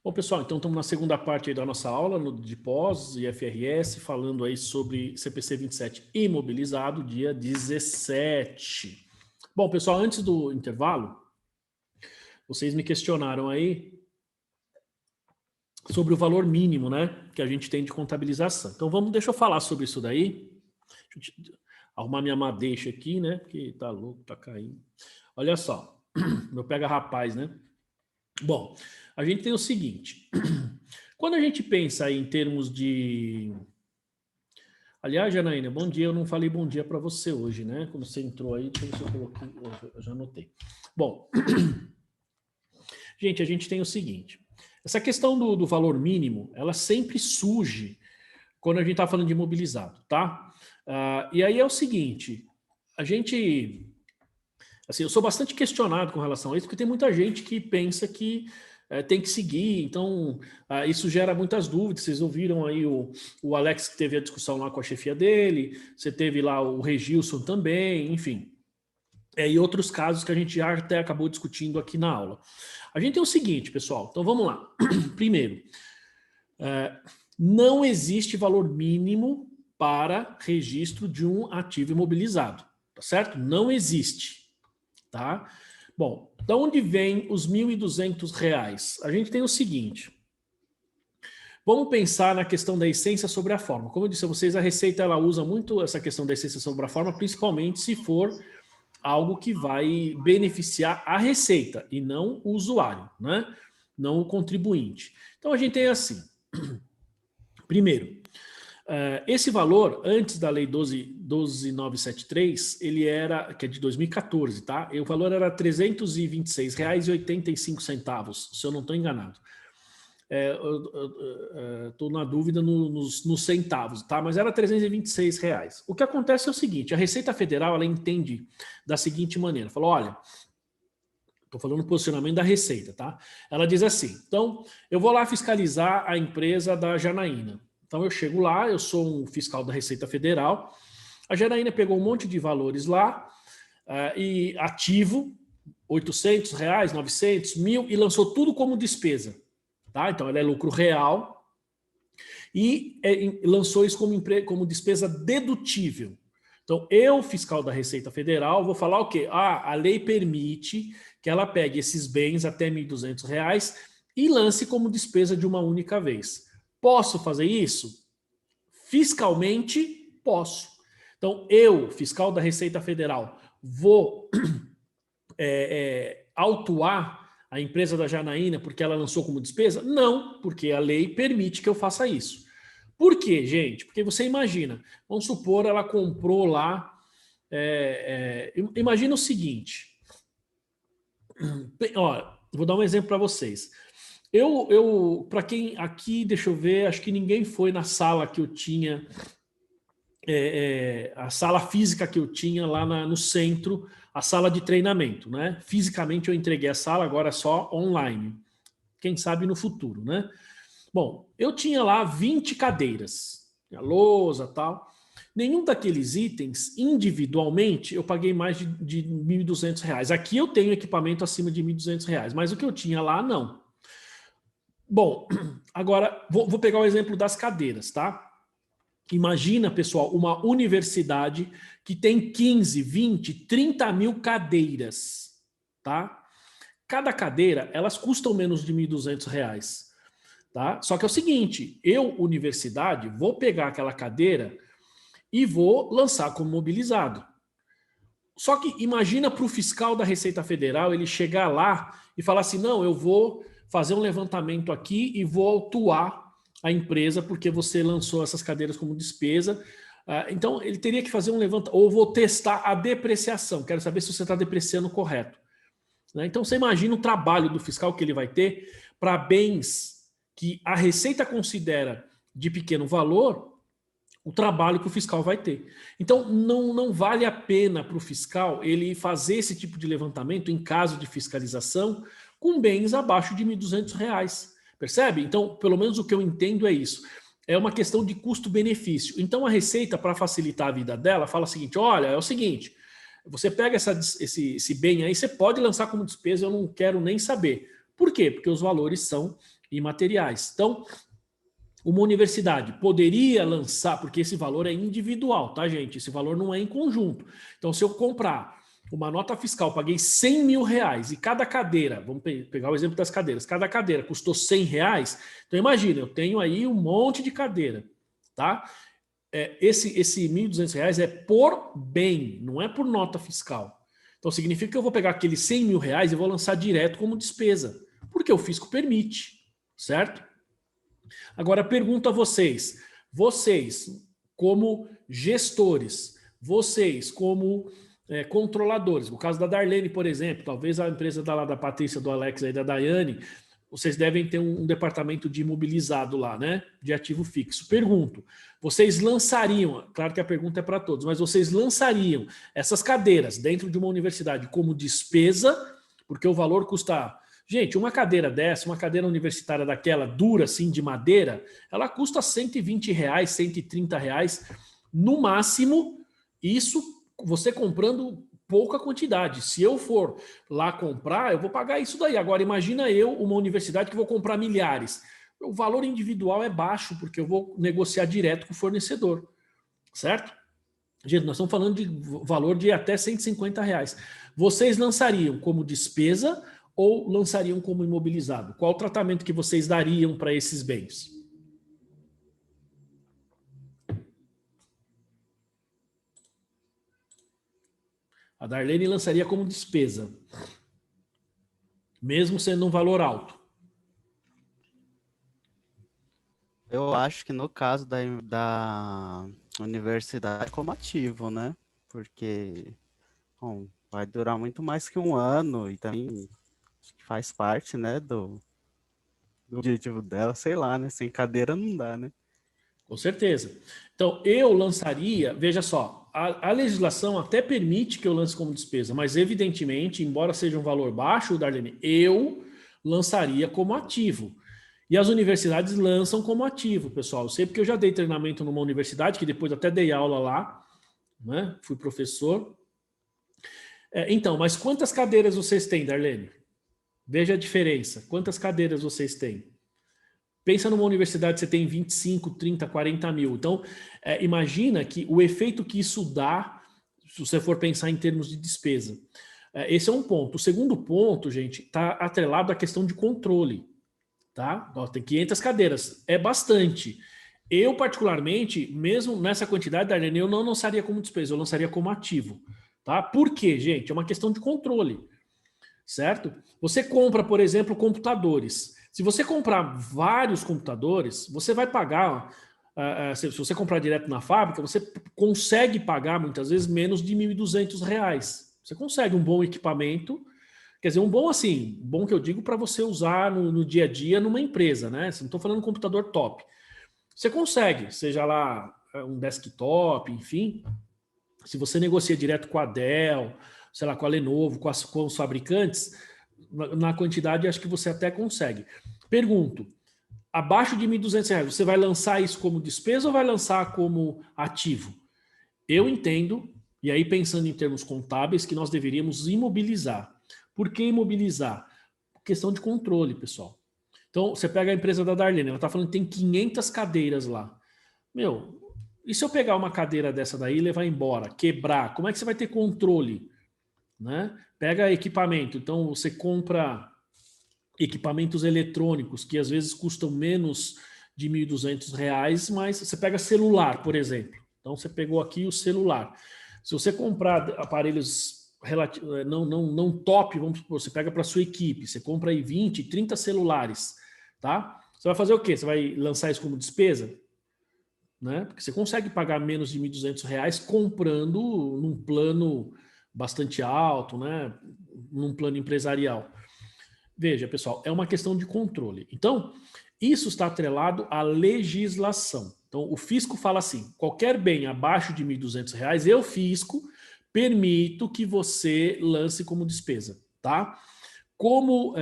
Bom, pessoal, então estamos na segunda parte aí da nossa aula de pós e FRS, falando aí sobre CPC 27 imobilizado, dia 17. Bom, pessoal, antes do intervalo, vocês me questionaram aí sobre o valor mínimo, né, que a gente tem de contabilização. Então deixa eu falar sobre isso daí. Deixa eu arrumar minha madeixa aqui, né, porque tá louco, tá caindo. Olha só, meu pega rapaz, né? Bom, a gente tem o seguinte, quando a gente pensa aí em termos de... Aliás, Janaína, bom dia, eu não falei bom dia para você hoje, né? Quando você entrou aí, deixa eu ver se eu coloquei, eu já anotei. Bom, gente, a gente tem o seguinte, essa questão do valor mínimo, ela sempre surge quando a gente está falando de imobilizado, tá? E aí é o seguinte, a gente... Assim, eu sou bastante questionado com relação a isso, porque tem muita gente que pensa que tem que seguir, então isso gera muitas dúvidas. Vocês ouviram aí o Alex, que teve a discussão lá com a chefia dele, você teve lá o Regilson também, enfim. E outros casos que a gente já até acabou discutindo aqui na aula. A gente tem o seguinte, pessoal, então vamos lá. Primeiro, não existe valor mínimo para registro de um ativo imobilizado, tá certo? Não existe. Tá? Bom, de onde vem os R$ 1.200? A gente tem o seguinte, vamos pensar na questão da essência sobre a forma. Como eu disse a vocês, a Receita ela usa muito essa questão da essência sobre a forma, principalmente se for algo que vai beneficiar a Receita e não o usuário, né? Não o contribuinte. Então a gente tem assim, primeiro, esse valor, antes da lei 12.973, ele era, que é de 2014, tá? E o valor era R$ 326,85, se eu não estou enganado. Estou na dúvida nos centavos, tá? Mas era R$ 326 reais. O que acontece é o seguinte, a Receita Federal, ela entende da seguinte maneira, falou, olha, estou falando do posicionamento da Receita, tá? Ela diz assim, então, eu vou lá fiscalizar a empresa da Janaína. Então eu chego lá, eu sou um fiscal da Receita Federal, a Janaína pegou um monte de valores lá, e ativo, R$800, 900, 1.000, e lançou tudo como despesa. Tá? Então ela é lucro real, e lançou isso como despesa dedutível. Então eu, fiscal da Receita Federal, vou falar o quê? A lei permite que ela pegue esses bens até R$1.200 e lance como despesa de uma única vez. Posso fazer isso? Fiscalmente, posso. Então, eu, fiscal da Receita Federal, vou autuar a empresa da Janaína porque ela lançou como despesa? Não, porque a lei permite que eu faça isso. Por quê, gente? Porque você imagina, vamos supor, ela comprou lá... imagina o seguinte. Ó, vou dar um exemplo para vocês. Para quem aqui, deixa eu ver, acho que ninguém foi na sala que eu tinha, a sala física que eu tinha lá no centro, a sala de treinamento, né? Fisicamente eu entreguei a sala, agora é só online. Quem sabe no futuro, né? Bom, eu tinha lá 20 cadeiras, a lousa e tal. Nenhum daqueles itens, individualmente, eu paguei mais de R$1.200. Aqui eu tenho equipamento acima de R$1.200, mas o que eu tinha lá, não. Bom, agora vou pegar o exemplo das cadeiras, tá? Imagina, pessoal, uma universidade que tem 15, 20, 30 mil cadeiras, tá? Cada cadeira, elas custam menos de R$1.200, tá? Só que é o seguinte, eu, universidade, vou pegar aquela cadeira e vou lançar como mobilizado. Só que imagina para o fiscal da Receita Federal ele chegar lá e falar assim, não, eu vou fazer um levantamento aqui e vou autuar a empresa porque você lançou essas cadeiras como despesa. Então, ele teria que fazer um levantamento, ou vou testar a depreciação, quero saber se você está depreciando correto. Então, você imagina o trabalho do fiscal que ele vai ter para bens que a Receita considera de pequeno valor, o trabalho que o fiscal vai ter. Então, não vale a pena para o fiscal ele fazer esse tipo de levantamento em caso de fiscalização com bens abaixo de R$1.200. Percebe? Então, pelo menos o que eu entendo é isso. É uma questão de custo-benefício. Então, a Receita, para facilitar a vida dela, fala o seguinte, olha, é o seguinte, você pega esse bem aí, você pode lançar como despesa, eu não quero nem saber. Por quê? Porque os valores são imateriais. Então, uma universidade poderia lançar, porque esse valor é individual, tá, gente? Esse valor não é em conjunto. Então, se eu comprar uma nota fiscal, paguei 100 mil reais e cada cadeira, vamos pegar o exemplo das cadeiras, cada cadeira custou 100 reais, então imagina, eu tenho aí um monte de cadeira, tá? Esse 1.200 reais é por bem, não é por nota fiscal. Então significa que eu vou pegar aqueles 100 mil reais e vou lançar direto como despesa, porque o fisco permite, certo? Agora pergunto a vocês, como gestores, vocês como controladores, no caso da Darlene, por exemplo, talvez a empresa da Patrícia, do Alex e da Daiane, vocês devem ter um departamento de imobilizado lá, né? De ativo fixo. Pergunto, vocês lançariam, claro que a pergunta é para todos, mas vocês lançariam essas cadeiras dentro de uma universidade como despesa, porque o valor custa... Gente, uma cadeira dessa, uma cadeira universitária daquela dura assim de madeira, ela custa 120 reais, 130 reais, no máximo, isso você comprando pouca quantidade. Se eu for lá comprar, eu vou pagar isso daí. Agora, imagina eu, uma universidade que vou comprar milhares. O valor individual é baixo, porque eu vou negociar direto com o fornecedor, certo? Gente, nós estamos falando de valor de até 150 reais. Vocês lançariam como despesa ou lançariam como imobilizado? Qual o tratamento que vocês dariam para esses bens? A Darlene lançaria como despesa, mesmo sendo um valor alto. Eu acho que no caso da universidade como ativo, né? Porque bom, vai durar muito mais que um ano e também faz parte, né, do objetivo dela, sei lá, né? Sem cadeira não dá, né? Com certeza. Então, eu lançaria, veja só, a legislação até permite que eu lance como despesa, mas evidentemente, embora seja um valor baixo, Darlene, eu lançaria como ativo. E as universidades lançam como ativo, pessoal. Eu sei porque eu já dei treinamento numa universidade, que depois até dei aula lá, né? Fui professor. Então, mas quantas cadeiras vocês têm, Darlene? Veja a diferença. Quantas cadeiras vocês têm? Pensa numa universidade, você tem 25, 30, 40 mil. Então, imagina que o efeito que isso dá, se você for pensar em termos de despesa. Esse é um ponto. O segundo ponto, gente, está atrelado à questão de controle. Tá? Tem 500 cadeiras, é bastante. Eu, particularmente, mesmo nessa quantidade, Darlene, eu não lançaria como despesa, eu lançaria como ativo. Tá? Por quê, gente? É uma questão de controle. Certo? Você compra, por exemplo, computadores. Se você comprar vários computadores, você vai pagar, se você comprar direto na fábrica, você consegue pagar muitas vezes menos de R$ 1.200. Você consegue um bom equipamento, quer dizer, um bom assim, bom que eu digo para você usar no dia a dia numa empresa, né? Não estou falando de um computador top. Você consegue, seja lá um desktop, enfim, se você negocia direto com a Dell, sei lá, com a Lenovo, com os fabricantes, na quantidade acho que você até consegue. Pergunto, abaixo de R$ 1.200, você vai lançar isso como despesa ou vai lançar como ativo? Eu entendo, e aí pensando em termos contábeis, que nós deveríamos imobilizar. Por que imobilizar? Questão de controle, pessoal. Então, você pega a empresa da Darlene, ela está falando que tem 500 cadeiras lá. Meu, e se eu pegar uma cadeira dessa daí e levar embora, quebrar, como é que você vai ter controle? Né? Pega equipamento, então você compra equipamentos eletrônicos que às vezes custam menos de R$ 1.200, mas você pega celular, por exemplo. Então você pegou aqui o celular. Se você comprar aparelhos não top, vamos supor, você pega para sua equipe, você compra aí 20, 30 celulares, tá? Você vai fazer o quê? Você vai lançar isso como despesa? Né? Porque você consegue pagar menos de R$ 1.200 comprando num plano bastante alto, né? Num plano empresarial. Veja, pessoal, é uma questão de controle. Então, isso está atrelado à legislação. Então, o fisco fala assim, qualquer bem abaixo de R$ 1.200, eu, fisco, permito que você lance como despesa, tá? Como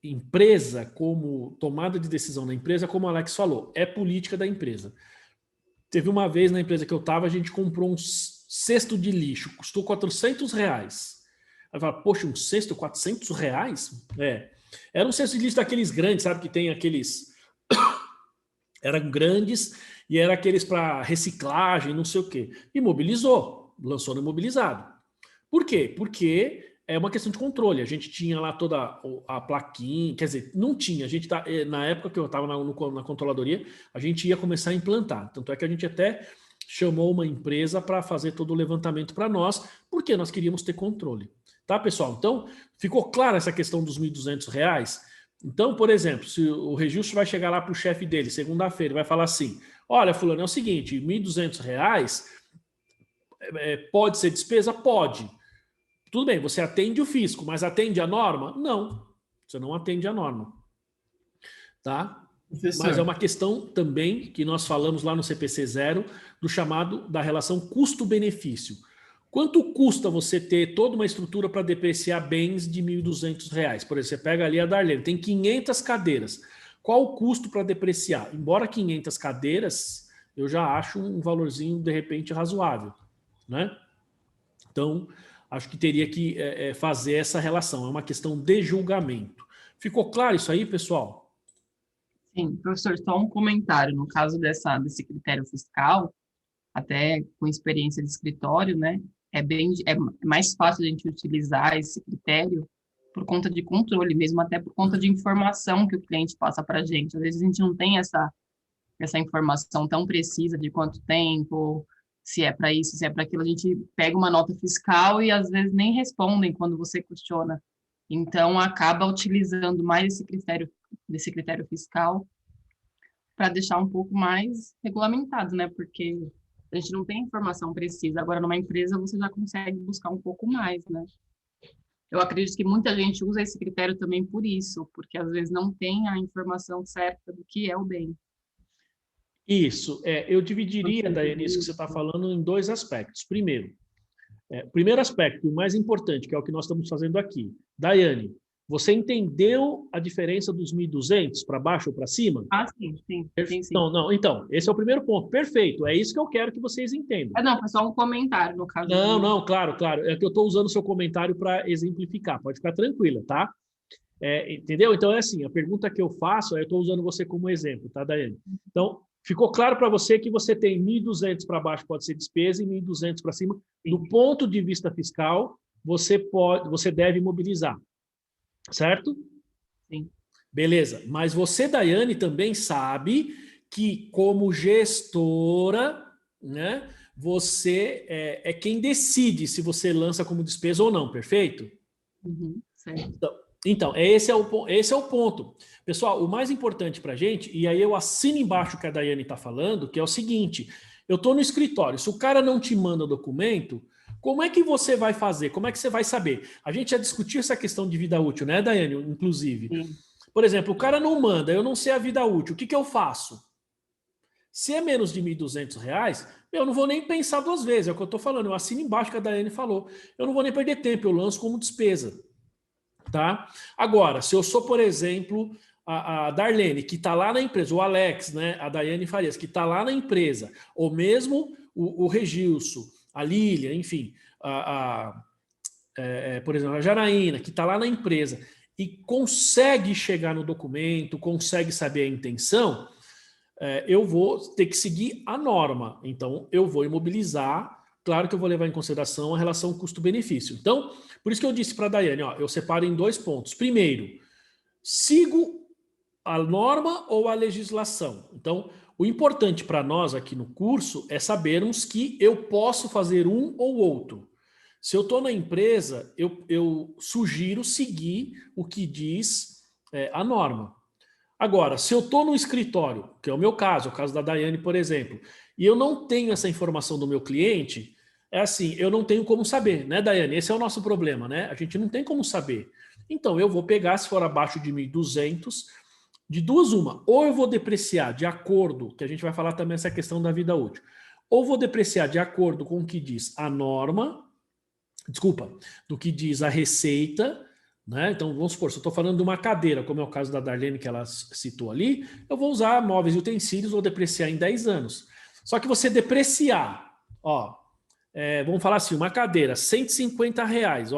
empresa, como tomada de decisão da empresa, como o Alex falou, é política da empresa. Teve uma vez na empresa que eu estava, a gente comprou um cesto de lixo, custou R$ 400. Aí fala, poxa, um cesto, R$ 400? Era um cesto de lixo daqueles grandes, sabe? Que tem aqueles... Eram grandes e eram aqueles para reciclagem, não sei o quê. Imobilizou, lançou no imobilizado. Por quê? Porque é uma questão de controle. A gente tinha lá toda a plaquinha, quer dizer, não tinha. A gente tá, na época que eu estava na controladoria, a gente ia começar a implantar. Tanto é que a gente até chamou uma empresa para fazer todo o levantamento para nós, porque nós queríamos ter controle. Tá, pessoal? Então, ficou clara essa questão dos R$ 1.200? Então, por exemplo, se o registro vai chegar lá para o chefe dele, segunda-feira, vai falar assim, olha, fulano, é o seguinte, R$ 1.200 pode ser despesa? Pode. Tudo bem, você atende o fisco, mas atende a norma? Não, você não atende a norma. Tá? Professor. Mas é uma questão também que nós falamos lá no CPC 0, do chamado da relação custo-benefício. Quanto custa você ter toda uma estrutura para depreciar bens de R$ 1.200? Por exemplo, você pega ali a Darlene, tem 500 cadeiras. Qual o custo para depreciar? Embora 500 cadeiras, eu já acho um valorzinho, de repente, razoável. Né? Então, acho que teria que fazer essa relação. É uma questão de julgamento. Ficou claro isso aí, pessoal? Sim, professor, só um comentário. No caso desse critério fiscal, até com experiência de escritório, né? É mais fácil a gente utilizar esse critério por conta de controle, mesmo até por conta de informação que o cliente passa para a gente. Às vezes a gente não tem essa informação tão precisa de quanto tempo, se é para isso, se é para aquilo. A gente pega uma nota fiscal e às vezes nem respondem quando você questiona. Então, acaba utilizando mais desse critério fiscal para deixar um pouco mais regulamentado, né? Porque a gente não tem informação precisa. Agora, numa empresa, você já consegue buscar um pouco mais, né? Eu acredito que muita gente usa esse critério também por isso, porque às vezes não tem a informação certa do que é o bem. Isso. Eu dividiria, Daiane, isso que você está falando em dois aspectos. Primeiro aspecto, o mais importante, que é o que nós estamos fazendo aqui. Daiane, você entendeu a diferença dos 1.200 para baixo ou para cima? Ah, sim. Não, então, esse é o primeiro ponto. Perfeito, é isso que eu quero que vocês entendam. Não, foi só um comentário, no caso. Não, claro. É que eu estou usando o seu comentário para exemplificar. Pode ficar tranquila, tá? Entendeu? Então, é assim, a pergunta que eu faço, eu estou usando você como exemplo, tá, Daiane? Então, ficou claro para você que você tem 1.200 para baixo pode ser despesa e 1.200 para cima. Sim. Do ponto de vista fiscal, você deve mobilizar. Certo? Sim. Beleza. Mas você, Daiane, também sabe que, como gestora, né, você é quem decide se você lança como despesa ou não, perfeito? Certo. Então, esse é o ponto. Pessoal, o mais importante para a gente, e aí eu assino embaixo o que a Daiane está falando, que é o seguinte, eu estou no escritório, se o cara não te manda o documento, como é que você vai fazer? Como é que você vai saber? A gente já discutiu essa questão de vida útil, né, Daiane? Inclusive. Sim. Por exemplo, o cara não manda, eu não sei a vida útil, o que eu faço? Se é menos de R$ 1.200, eu não vou nem pensar duas vezes, é o que eu estou falando, eu assino embaixo o que a Daiane falou. Eu não vou nem perder tempo, eu lanço como despesa. Tá? Agora, se eu sou, por exemplo, a Darlene, que está lá na empresa, o Alex, né, a Daiane Farias, que está lá na empresa, ou mesmo o Regilson, a Lília, enfim, por exemplo, a Janaína, que está lá na empresa e consegue chegar no documento, consegue saber a intenção, eu vou ter que seguir a norma. Então, eu vou imobilizar. Claro que eu vou levar em consideração a relação custo-benefício. Então, por isso que eu disse para a Daiane, eu separo em 2 pontos. Primeiro, sigo a norma ou a legislação. Então, o importante para nós aqui no curso é sabermos que eu posso fazer um ou outro. Se eu estou na empresa, eu sugiro seguir o que diz a norma. Agora, se eu estou no escritório, que é o meu caso, o caso da Daiane, por exemplo, e eu não tenho essa informação do meu cliente, assim, eu não tenho como saber, né, Daiane? Esse é o nosso problema, né? A gente não tem como saber. Então, eu vou pegar, se for abaixo de 1.200, de duas uma, ou eu vou depreciar de acordo, que a gente vai falar também essa questão da vida útil, ou vou depreciar de acordo com o que diz a norma, do que diz a receita, né? Então, vamos supor, se eu estou falando de uma cadeira, como é o caso da Darlene que ela citou ali, eu vou usar móveis e utensílios, vou depreciar em 10 anos. Só que você depreciar, vamos falar assim, uma cadeira, R$ 150,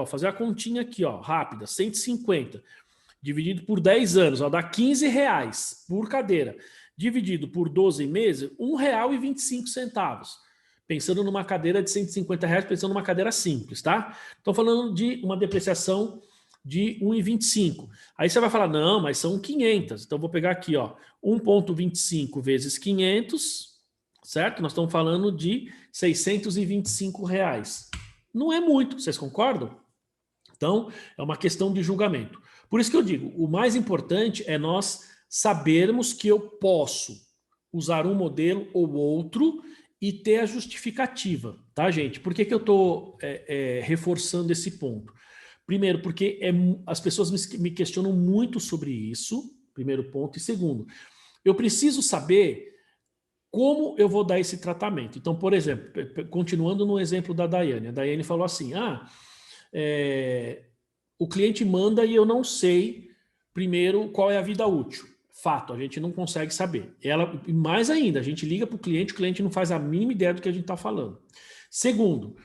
fazer a continha aqui, rápida, 150. dividido por 10 anos, ó, dá R$15 por cadeira. Dividido por 12 meses, R$1,25. Pensando numa cadeira de R$150, pensando numa cadeira simples, tá? Estou falando de uma depreciação de 1,25. Aí você vai falar, não, mas são 500. Então, vou pegar aqui, ó, 1,25 vezes 500, certo? Nós estamos falando de R$625. Não é muito, vocês concordam? Então, é uma questão de julgamento. Por isso que eu digo, o mais importante é nós sabermos que eu posso usar um modelo ou outro e ter a justificativa, tá, gente? Por que eu estou reforçando esse ponto? Primeiro, porque as pessoas me questionam muito sobre isso, primeiro ponto. E segundo, eu preciso saber como eu vou dar esse tratamento. Então, por exemplo, continuando no exemplo da Daiane, a Daiane falou assim, o cliente manda e eu não sei, primeiro, qual é a vida útil. Fato, a gente não consegue saber. Mais ainda, a gente liga para o cliente não faz a mínima ideia do que a gente está falando. Segundo,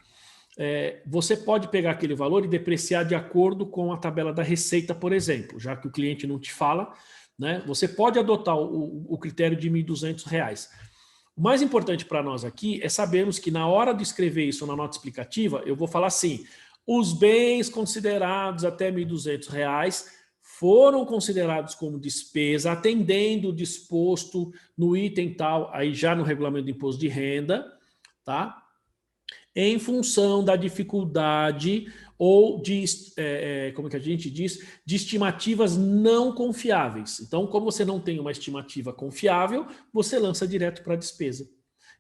você pode pegar aquele valor e depreciar de acordo com a tabela da receita, por exemplo, já que o cliente não te fala, né? Você pode adotar o critério de R$1.200. O mais importante para nós aqui é sabermos que na hora de escrever isso na nota explicativa, eu vou falar assim, os bens considerados até R$1.200 foram considerados como despesa, atendendo o disposto no item tal, aí já no regulamento do imposto de renda, tá? Em função da dificuldade ou de, como que a gente diz, de estimativas não confiáveis. Então, como você não tem uma estimativa confiável, você lança direto para a despesa.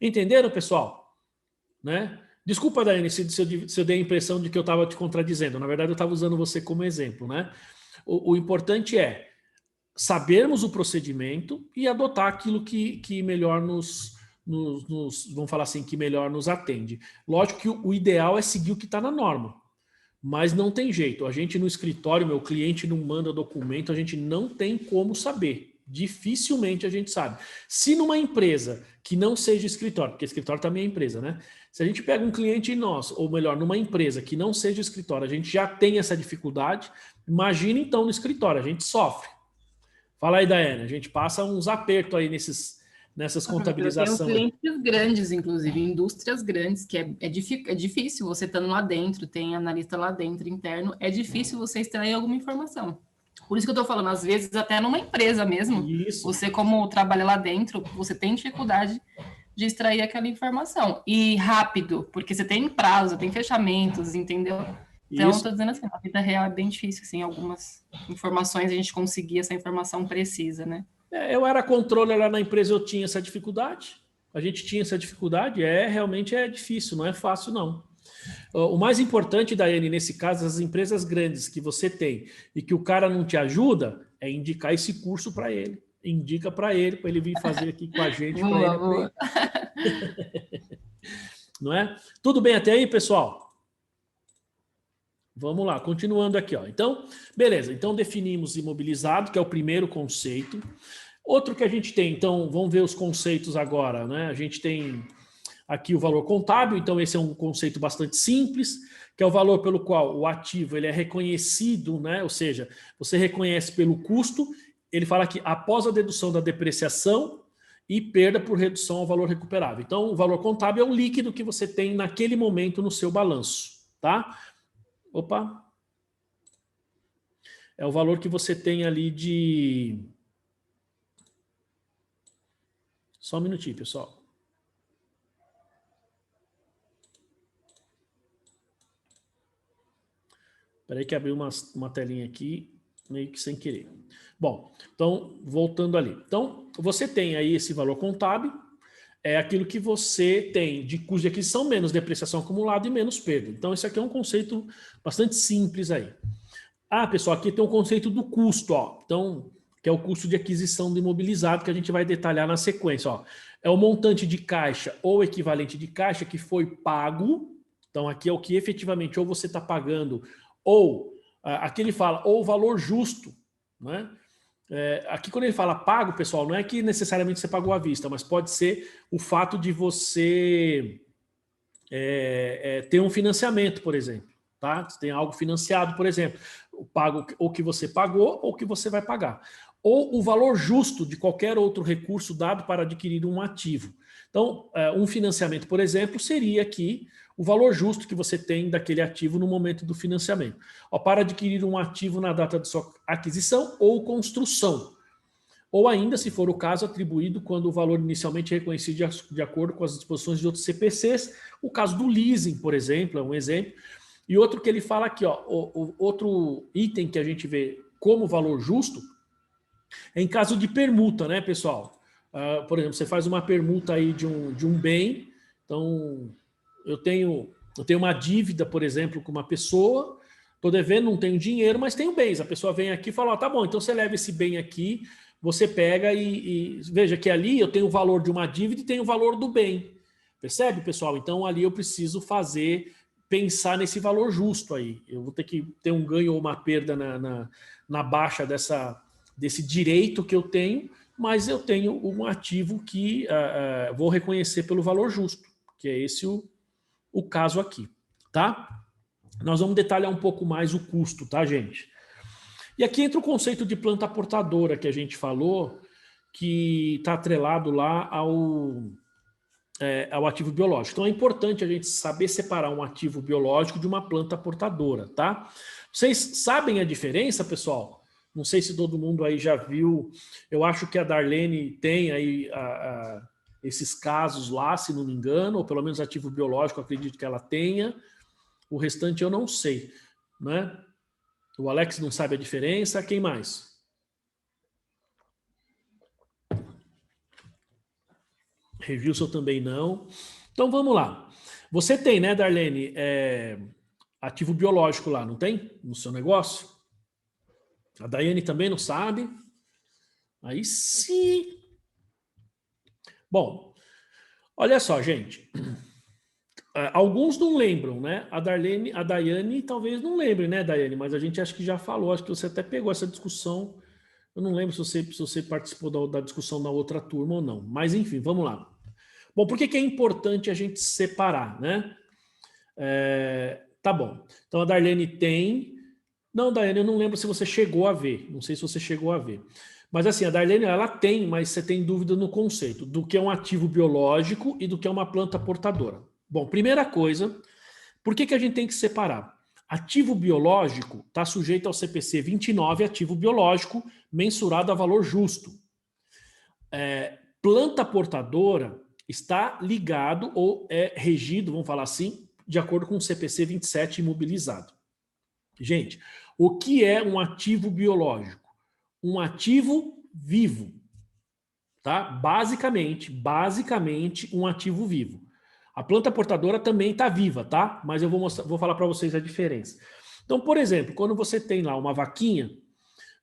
Entenderam, pessoal? Né? Desculpa, Daiane, se eu dei a impressão de que eu estava te contradizendo. Na verdade, eu estava usando você como exemplo, né? O importante é sabermos o procedimento e adotar aquilo que melhor vamos falar assim, que melhor nos atende. Lógico que o ideal é seguir o que está na norma, mas não tem jeito. A gente no escritório, meu cliente não manda documento, a gente não tem como saber. Dificilmente a gente sabe. Se numa empresa que não seja escritório, porque escritório também é empresa, né? Se a gente pega um cliente nosso, ou melhor, numa empresa que não seja escritório, a gente já tem essa dificuldade, imagina então no escritório, a gente sofre. Fala aí, Daiane, a gente passa uns apertos aí nessas contabilizações. Eu tenho clientes grandes, inclusive, indústrias grandes, que é difícil você estando lá dentro, tem analista lá dentro, interno, é difícil você extrair alguma informação. Por isso que eu estou falando, às vezes, até numa empresa mesmo, você como trabalha lá dentro, você tem dificuldade de extrair aquela informação. E rápido, porque você tem prazo, tem fechamentos, entendeu? Então, estou dizendo assim, a vida real é bem difícil, assim, algumas informações a gente conseguir essa informação precisa, né? Eu era controller lá na empresa, eu tinha essa dificuldade. A gente tinha essa dificuldade. Realmente é difícil, não é fácil, não. O mais importante, Daiane, nesse caso, as empresas grandes que você tem e que o cara não te ajuda, é indicar esse curso para ele. Indica para ele vir fazer aqui com a gente. Boa. Não é? Tudo bem até aí, pessoal? Vamos lá, continuando aqui, ó. Então, beleza. Então, definimos imobilizado, que é o primeiro conceito. Outro que a gente tem, então, vamos ver os conceitos agora, né? A gente tem aqui o valor contábil, então esse é um conceito bastante simples, que é o valor pelo qual o ativo ele é reconhecido, né? Ou seja, você reconhece pelo custo. Ele fala que após a dedução da depreciação e perda por redução ao valor recuperável. Então, o valor contábil é o líquido que você tem naquele momento no seu balanço, tá? Opa! É o valor que você tem ali de... Só um minutinho, pessoal. Espera aí que abriu uma telinha aqui, meio que sem querer. Bom, então, voltando ali. Então, você tem aí esse valor contábil, é aquilo que você tem de custo de aquisição menos depreciação acumulada e menos perda. Então, esse aqui é um conceito bastante simples aí. Pessoal, aqui tem o conceito do custo, ó. Então, que é o custo de aquisição do imobilizado, que a gente vai detalhar na sequência, ó. É o montante de caixa ou equivalente de caixa que foi pago. Então, aqui é o que efetivamente ou você está pagando, ou aqui ele fala, ou o valor justo, né? Aqui quando ele fala pago, pessoal, não é que necessariamente você pagou à vista, mas pode ser o fato de você ter um financiamento, por exemplo, tá? Você tem algo financiado, por exemplo. pago, ou que você pagou ou que você vai pagar. Ou o valor justo de qualquer outro recurso dado para adquirir um ativo. Então, um financiamento, por exemplo, seria aqui o valor justo que você tem daquele ativo no momento do financiamento. Ó, para adquirir um ativo na data de sua aquisição ou construção. Ou ainda, se for o caso, atribuído quando o valor inicialmente é reconhecido de acordo com as disposições de outros CPCs. O caso do leasing, por exemplo, é um exemplo. E outro que ele fala aqui, ó, o outro item que a gente vê como valor justo é em caso de permuta, né, pessoal? Por exemplo, você faz uma permuta aí de um bem. Então, eu tenho uma dívida, por exemplo, com uma pessoa, estou devendo, não tenho dinheiro, mas tenho bens. A pessoa vem aqui e fala, ó, tá bom, então você leva esse bem aqui, você pega e veja que ali eu tenho o valor de uma dívida e tenho o valor do bem. Percebe, pessoal? Então ali eu preciso pensar nesse valor justo aí. Eu vou ter que ter um ganho ou uma perda na baixa desse direito que eu tenho, mas eu tenho um ativo que vou reconhecer pelo valor justo, que é esse o caso aqui, tá? Nós vamos detalhar um pouco mais o custo, tá, gente? E aqui entra o conceito de planta portadora que a gente falou, que está atrelado lá ao ativo biológico. Então é importante a gente saber separar um ativo biológico de uma planta portadora, tá? Vocês sabem a diferença, pessoal? Não sei se todo mundo aí já viu. Eu acho que a Darlene tem aí esses casos lá, se não me engano, ou pelo menos ativo biológico, eu acredito que ela tenha. O restante eu não sei, né? O Alex não sabe a diferença. Quem mais? Revilson também não. Então vamos lá. Você tem, né, Darlene, ativo biológico lá, não tem? No seu negócio? A Daiane também não sabe. Aí sim. Bom, olha só, gente. Alguns não lembram, né? A Daiane talvez não lembre, né, Daiane? Mas a gente acho que já falou, acho que você até pegou essa discussão. Eu não lembro se você participou da discussão da outra turma ou não. Mas enfim, vamos lá. Bom, por que é importante a gente separar, né? Tá bom. Então a Darlene tem. Não, Daiane, eu não lembro se você chegou a ver. Não sei se você chegou a ver. Mas assim, a Darlene, ela tem, mas você tem dúvida no conceito do que é um ativo biológico e do que é uma planta portadora. Bom, primeira coisa, por que a gente tem que separar? Ativo biológico está sujeito ao CPC 29, ativo biológico, mensurado a valor justo. Planta portadora está ligado ou é regido, vamos falar assim, de acordo com o CPC 27 imobilizado. Gente, o que é um ativo biológico? Um ativo vivo, tá? Basicamente um ativo vivo. A planta portadora também está viva, tá? Mas eu vou falar para vocês a diferença. Então, por exemplo, quando você tem lá uma vaquinha,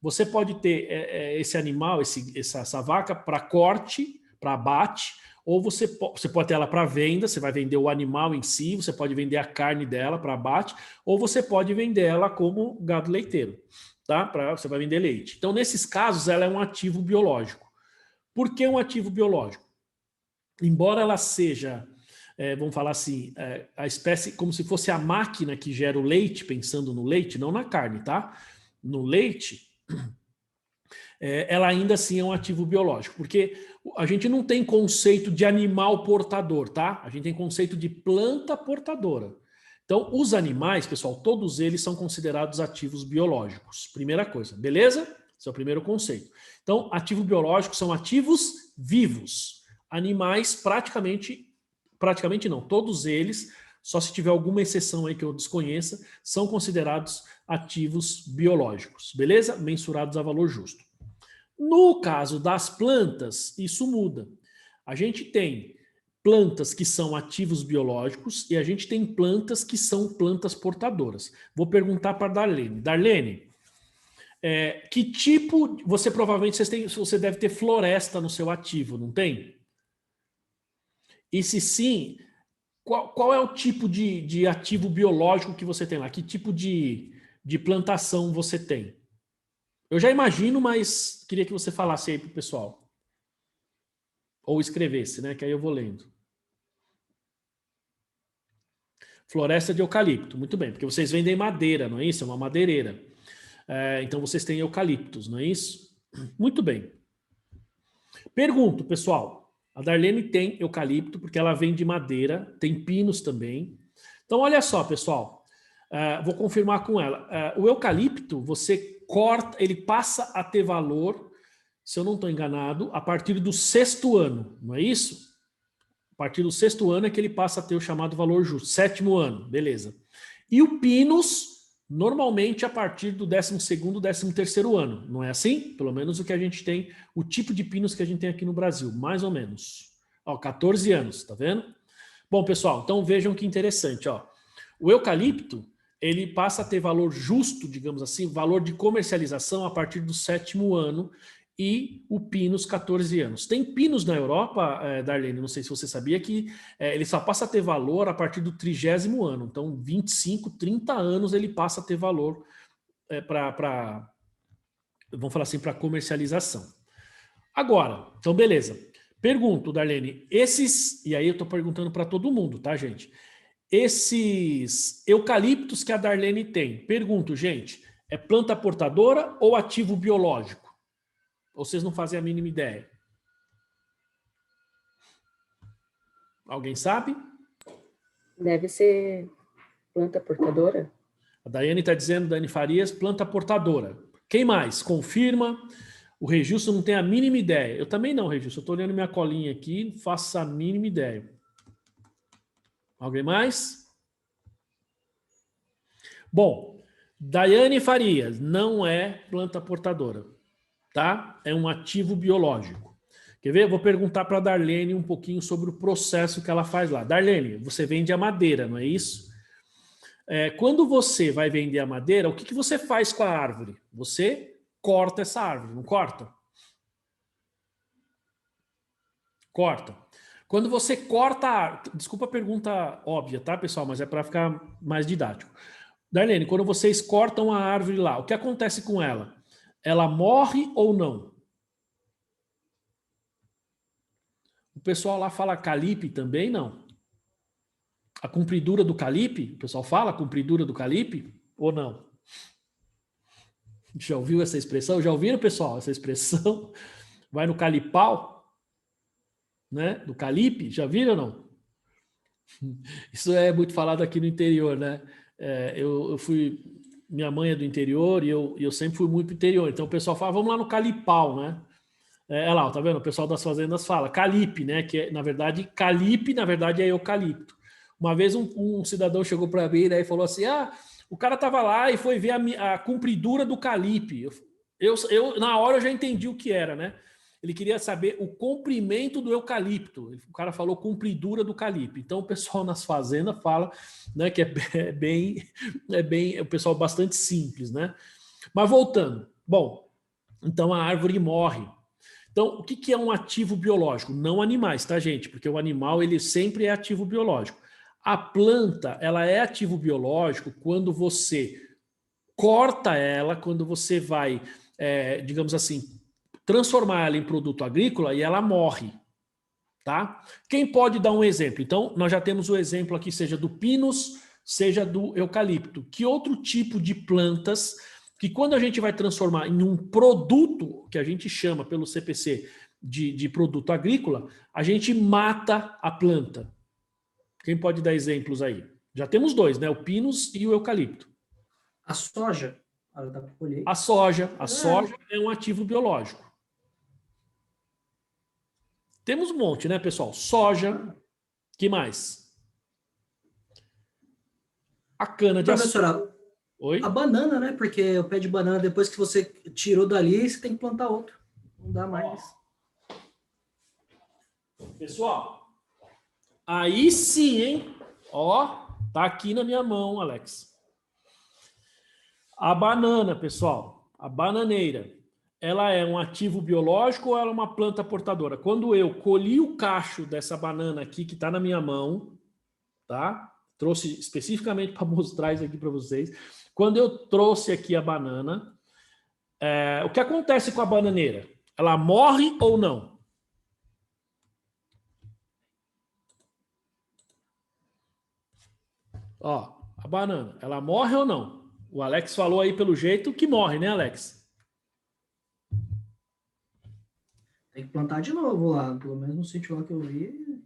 você pode ter esse animal, essa vaca para corte, para abate, ou você pode ter ela para venda, você vai vender o animal em si, você pode vender a carne dela para abate, ou você pode vender ela como gado leiteiro, tá? Você vai vender leite. Então, nesses casos, ela é um ativo biológico. Por que um ativo biológico? Embora ela seja, vamos falar assim, a espécie como se fosse a máquina que gera o leite, pensando no leite, não na carne, tá? No leite, ela ainda assim é um ativo biológico, porque a gente não tem conceito de animal portador, tá? A gente tem conceito de planta portadora. Então, os animais, pessoal, todos eles são considerados ativos biológicos. Primeira coisa, beleza? Esse é o primeiro conceito. Então, ativo biológico são ativos vivos. Animais, praticamente não, todos eles, só se tiver alguma exceção aí que eu desconheça, são considerados ativos biológicos, beleza? Mensurados a valor justo. No caso das plantas, isso muda. A gente tem plantas que são ativos biológicos e a gente tem plantas que são plantas portadoras. Vou perguntar para a Darlene. Darlene, que tipo... Você provavelmente você deve ter floresta no seu ativo, não tem? E se sim, qual é o tipo de ativo biológico que você tem lá? Que tipo de plantação você tem? Eu já imagino, mas queria que você falasse aí para o pessoal. Ou escrevesse, né? Que aí eu vou lendo. Floresta de eucalipto. Muito bem, porque vocês vendem madeira, não é isso? É uma madeireira. Então vocês têm eucaliptos, não é isso? Muito bem. Pergunto, pessoal. A Darlene tem eucalipto porque ela vem de madeira, tem pinos também. Então olha só, pessoal. Vou confirmar com ela. O eucalipto, você corta, ele passa a ter valor, se eu não estou enganado, a partir do 6º ano, não é isso? A partir do 6º ano é que ele passa a ter o chamado valor justo. 7º ano, beleza. E o pinus, normalmente a partir do 12º, 13º ano. Não é assim? Pelo menos o que a gente tem, o tipo de pinos que a gente tem aqui no Brasil, mais ou menos. Ó, 14 anos, tá vendo? Bom, pessoal, então vejam que interessante, ó. O eucalipto, ele passa a ter valor justo, digamos assim, valor de comercialização a partir do 7º ano, e o pinus 14 anos. Tem pinos na Europa, Darlene, não sei se você sabia, que ele só passa a ter valor a partir do 30º ano. Então, 25, 30 anos ele passa a ter valor para, vamos falar assim, para comercialização. Agora, então beleza. Pergunto, Darlene, e aí eu estou perguntando para todo mundo, tá, gente? Esses eucaliptos que a Darlene tem, pergunto, gente, é planta portadora ou ativo biológico? Ou vocês não fazem a mínima ideia? Alguém sabe? Deve ser planta portadora. A Daiane está dizendo, Dani Farias, planta portadora. Quem mais? Confirma. O Regilson não tem a mínima ideia. Eu também não, Regilson. Eu estou olhando minha colinha aqui, não faço a mínima ideia. Alguém mais? Bom, Daiane Farias não é planta portadora, tá? É um ativo biológico. Quer ver? Eu vou perguntar para a Darlene um pouquinho sobre o processo que ela faz lá. Darlene, você vende a madeira, não é isso? Quando você vai vender a madeira, o que você faz com a árvore? Você corta essa árvore, não corta? Corta. Quando você corta a árvore... Desculpa a pergunta óbvia, tá, pessoal? Mas é para ficar mais didático. Darlene, quando vocês cortam a árvore lá, o que acontece com ela? Ela morre ou não? O pessoal lá fala calipe também, não? A compridura do calipe? O pessoal fala a compridura do calipe ou não? Já ouviu essa expressão? Já ouviram, pessoal, essa expressão? Vai no calipau, né? Do calipe, já viram ou não? Isso é muito falado aqui no interior, né? Eu fui... Minha mãe é do interior e eu sempre fui muito pro interior. Então o pessoal fala, vamos lá no calipau, né? Lá, tá vendo? O pessoal das fazendas fala calipe, né? Que na verdade, calipe, na verdade, é eucalipto. Uma vez um cidadão chegou para mim e falou assim: o cara tava lá e foi ver a compridura do calipe. Na hora eu já entendi o que era, né? Ele queria saber o comprimento do eucalipto. O cara falou compridura do calipe. Então o pessoal nas fazendas fala, né, que é bem o pessoal bastante simples, né? Mas voltando. Bom, então a árvore morre. Então, o que é um ativo biológico? Não animais, tá, gente? Porque o animal, ele sempre é ativo biológico. A planta, ela é ativo biológico quando você corta ela, quando você vai, digamos assim, transformar ela em produto agrícola e ela morre, tá? Quem pode dar um exemplo? Então, nós já temos o exemplo aqui, seja do pinus, seja do eucalipto. Que outro tipo de plantas que quando a gente vai transformar em um produto, que a gente chama pelo CPC de produto agrícola, a gente mata a planta. Quem pode dar exemplos aí? Já temos dois, né? O pinus e o eucalipto. A soja, ela dá para colher. A soja é um ativo biológico. Temos um monte, né, pessoal? Soja, que mais? A cana de açúcar. Professora, Oi? a banana, né? Porque o pé de banana, depois que você tirou dali, você tem que plantar outro. Não dá mais. Pessoal, aí sim, hein? Ó, tá aqui na minha mão, Alex. A banana, pessoal, a bananeira, ela é um ativo biológico ou ela é uma planta portadora? Quando eu colhi o cacho dessa banana aqui, que tá na minha mão, tá? Trouxe especificamente para mostrar isso aqui para vocês. Quando eu trouxe aqui a banana, o que acontece com a bananeira? Ela morre ou não? Ó, a banana, ela morre ou não? O Alex falou aí pelo jeito que morre, né, Alex? Tem que plantar de novo lá. Pelo menos no sítio lá que eu vi,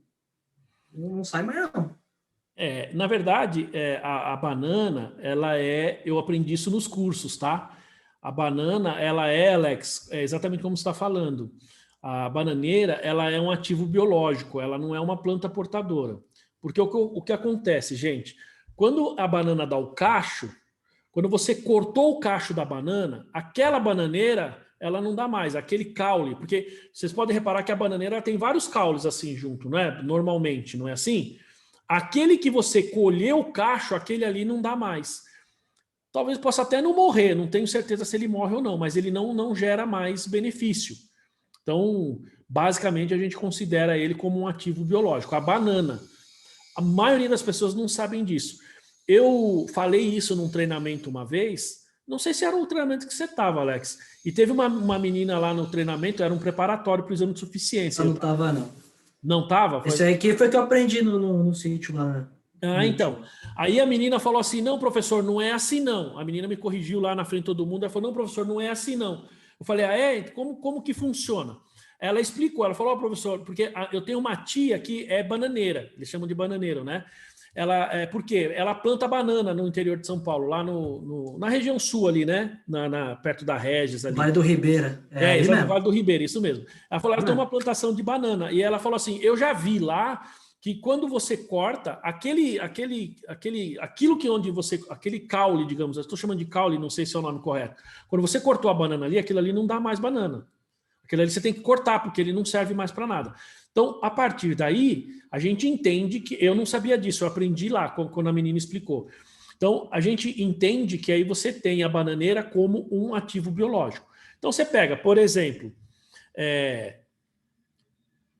não sai mais não. Na verdade, a banana, eu aprendi isso nos cursos, tá? A banana, Alex, é exatamente como você está falando. A bananeira, ela é um ativo biológico, ela não é uma planta portadora. Porque o que acontece, gente? Quando a banana dá o cacho, quando você cortou o cacho da banana, aquela bananeira, ela não dá mais, aquele caule, porque vocês podem reparar que a bananeira tem vários caules assim junto, não é? Normalmente, não é assim? Aquele que você colheu o cacho, aquele ali não dá mais. Talvez possa até não morrer, não tenho certeza se ele morre ou não, mas ele não gera mais benefício. Então, basicamente, a gente considera ele como um ativo biológico. A banana, a maioria das pessoas não sabem disso. Eu falei isso num treinamento uma vez, não sei se era o treinamento que você estava, Alex, e teve uma menina lá no treinamento, era um preparatório para o exame de suficiência. Eu não tava, não. Não estava? Esse aí que foi que eu aprendi no sítio lá. Né? Então. Aí a menina falou assim, não, professor, não é assim não. A menina me corrigiu lá na frente de todo mundo, ela falou, não, professor, não é assim não. Eu falei, como que funciona? Ela explicou, ela falou, professor, porque eu tenho uma tia que é bananeira, eles chamam de bananeiro, né? Por quê? Ela planta banana no interior de São Paulo, lá na região sul ali, né? Perto da Regis ali. Vale do Ribeira. Exato, Vale do Ribeira, isso mesmo. Ela falou, ela tem uma plantação de banana. E ela falou assim, eu já vi lá que quando você corta, aquilo que onde você, aquele caule, digamos, eu estou chamando de caule, não sei se é o nome correto. Quando você cortou a banana ali, aquilo ali não dá mais banana. Aquilo ali você tem que cortar, porque ele não serve mais para nada. Então, a partir daí, a gente entende que... Eu não sabia disso, eu aprendi lá, quando a menina explicou. Então, a gente entende que aí você tem a bananeira como um ativo biológico. Então, você pega, por exemplo,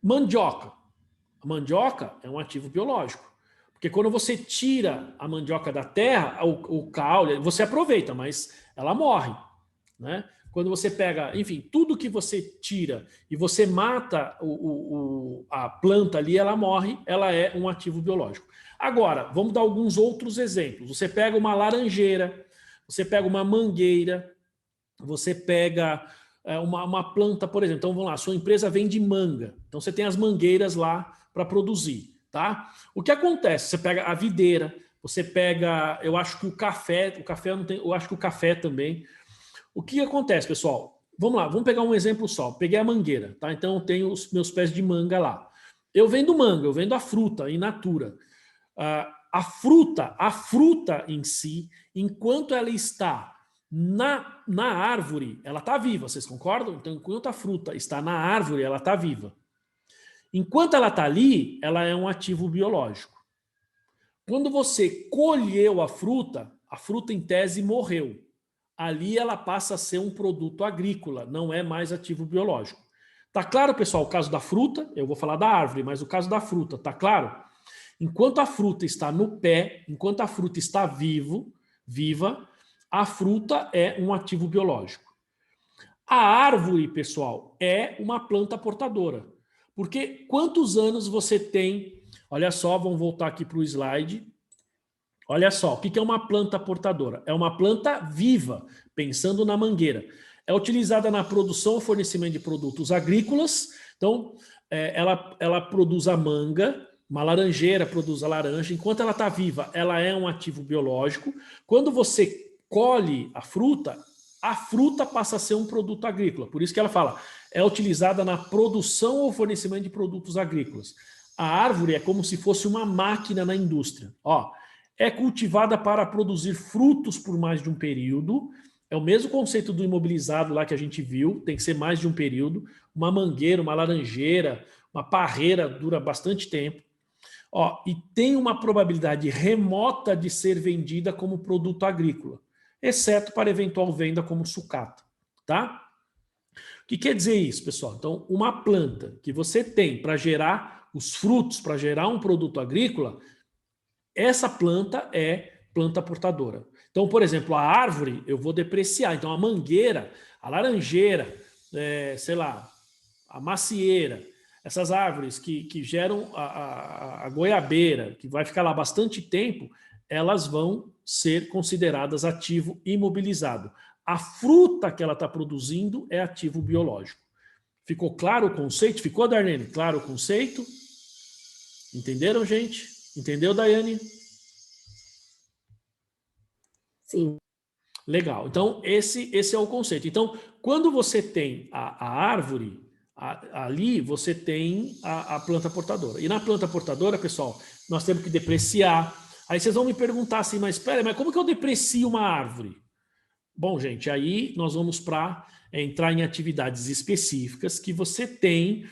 mandioca. A mandioca é um ativo biológico. Porque quando você tira a mandioca da terra, o caule, você aproveita, mas ela morre, né? Quando você pega, enfim, tudo que você tira e você mata a planta ali, ela morre, ela é um ativo biológico. Agora, vamos dar alguns outros exemplos. Você pega uma laranjeira, você pega uma mangueira, você pega uma planta, por exemplo. Então, vamos lá, sua empresa vende manga. Então, você tem as mangueiras lá para produzir, tá? O que acontece? Você pega a videira, você pega, eu acho que o café não tem, eu acho que o café também. O que acontece, pessoal? Vamos lá, vamos pegar um exemplo só. Peguei a mangueira, tá? Então eu tenho os meus pés de manga lá. Eu vendo manga, eu vendo a fruta in natura. A fruta em si, enquanto ela está na árvore, ela está viva, vocês concordam? Então, enquanto a fruta está na árvore, ela está viva. Enquanto ela está ali, ela é um ativo biológico. Quando você colheu a fruta em tese morreu. Ali ela passa a ser um produto agrícola, não é mais ativo biológico. Tá claro, pessoal, o caso da fruta? Eu vou falar da árvore, mas o caso da fruta, tá claro? Enquanto a fruta está no pé, enquanto a fruta está viva, a fruta é um ativo biológico. A árvore, pessoal, é uma planta portadora. Porque quantos anos você tem? Olha só, vamos voltar aqui para o slide. Olha só, o que é uma planta portadora? É uma planta viva, pensando na mangueira. É utilizada na produção ou fornecimento de produtos agrícolas. Então, ela produz a manga, uma laranjeira produz a laranja. Enquanto ela está viva, ela é um ativo biológico. Quando você colhe a fruta passa a ser um produto agrícola. Por isso que ela fala, é utilizada na produção ou fornecimento de produtos agrícolas. A árvore é como se fosse uma máquina na indústria. Ó, é cultivada para produzir frutos por mais de um período. É o mesmo conceito do imobilizado lá que a gente viu, tem que ser mais de um período. Uma mangueira, uma laranjeira, uma parreira dura bastante tempo. Ó, e tem uma probabilidade remota de ser vendida como produto agrícola, exceto para eventual venda como sucata, tá? O que quer dizer isso, pessoal? Então, uma planta que você tem para gerar os frutos, para gerar um produto agrícola, essa planta é planta portadora. Então, por exemplo, a árvore eu vou depreciar. Então, a mangueira, a laranjeira, sei lá, a macieira, essas árvores que geram a goiabeira, que vai ficar lá bastante tempo, elas vão ser consideradas ativo imobilizado. A fruta que ela está produzindo é ativo biológico. Ficou claro o conceito? Ficou, Darlene? Claro o conceito? Entenderam, gente? Entendeu, Daiane? Sim. Legal. Então, esse é o conceito. Então, quando você tem a árvore, ali você tem a planta portadora. E na planta portadora, pessoal, nós temos que depreciar. Aí vocês vão me perguntar assim, mas espera, mas como que eu deprecio uma árvore? Bom, gente, aí nós vamos para entrar em atividades específicas que você tem.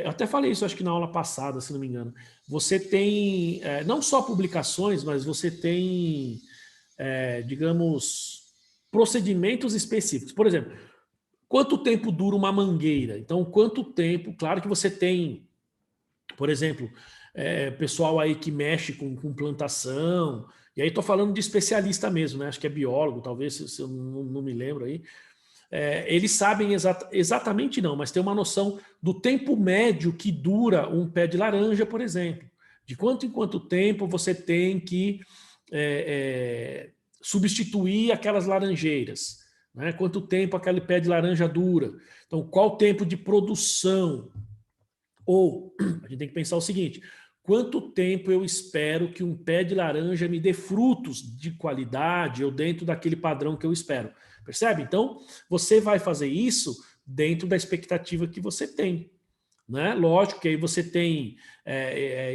Eu até falei isso, acho que na aula passada, se não me engano. Você tem não só publicações, mas você tem, digamos, procedimentos específicos. Por exemplo, quanto tempo dura uma mangueira? Então, quanto tempo? Claro que você tem, por exemplo, pessoal aí que mexe com plantação, e aí estou falando de especialista mesmo, né? Acho que é biólogo, talvez, se eu não me lembro aí. Eles sabem exatamente não, mas tem uma noção do tempo médio que dura um pé de laranja, por exemplo. De quanto em quanto tempo você tem que substituir aquelas laranjeiras, né? Quanto tempo aquele pé de laranja dura. Então, qual o tempo de produção? Ou, a gente tem que pensar o seguinte, quanto tempo eu espero que um pé de laranja me dê frutos de qualidade ou dentro daquele padrão que eu espero? Percebe? Então, você vai fazer isso dentro da expectativa que você tem. Né? Lógico que aí você tem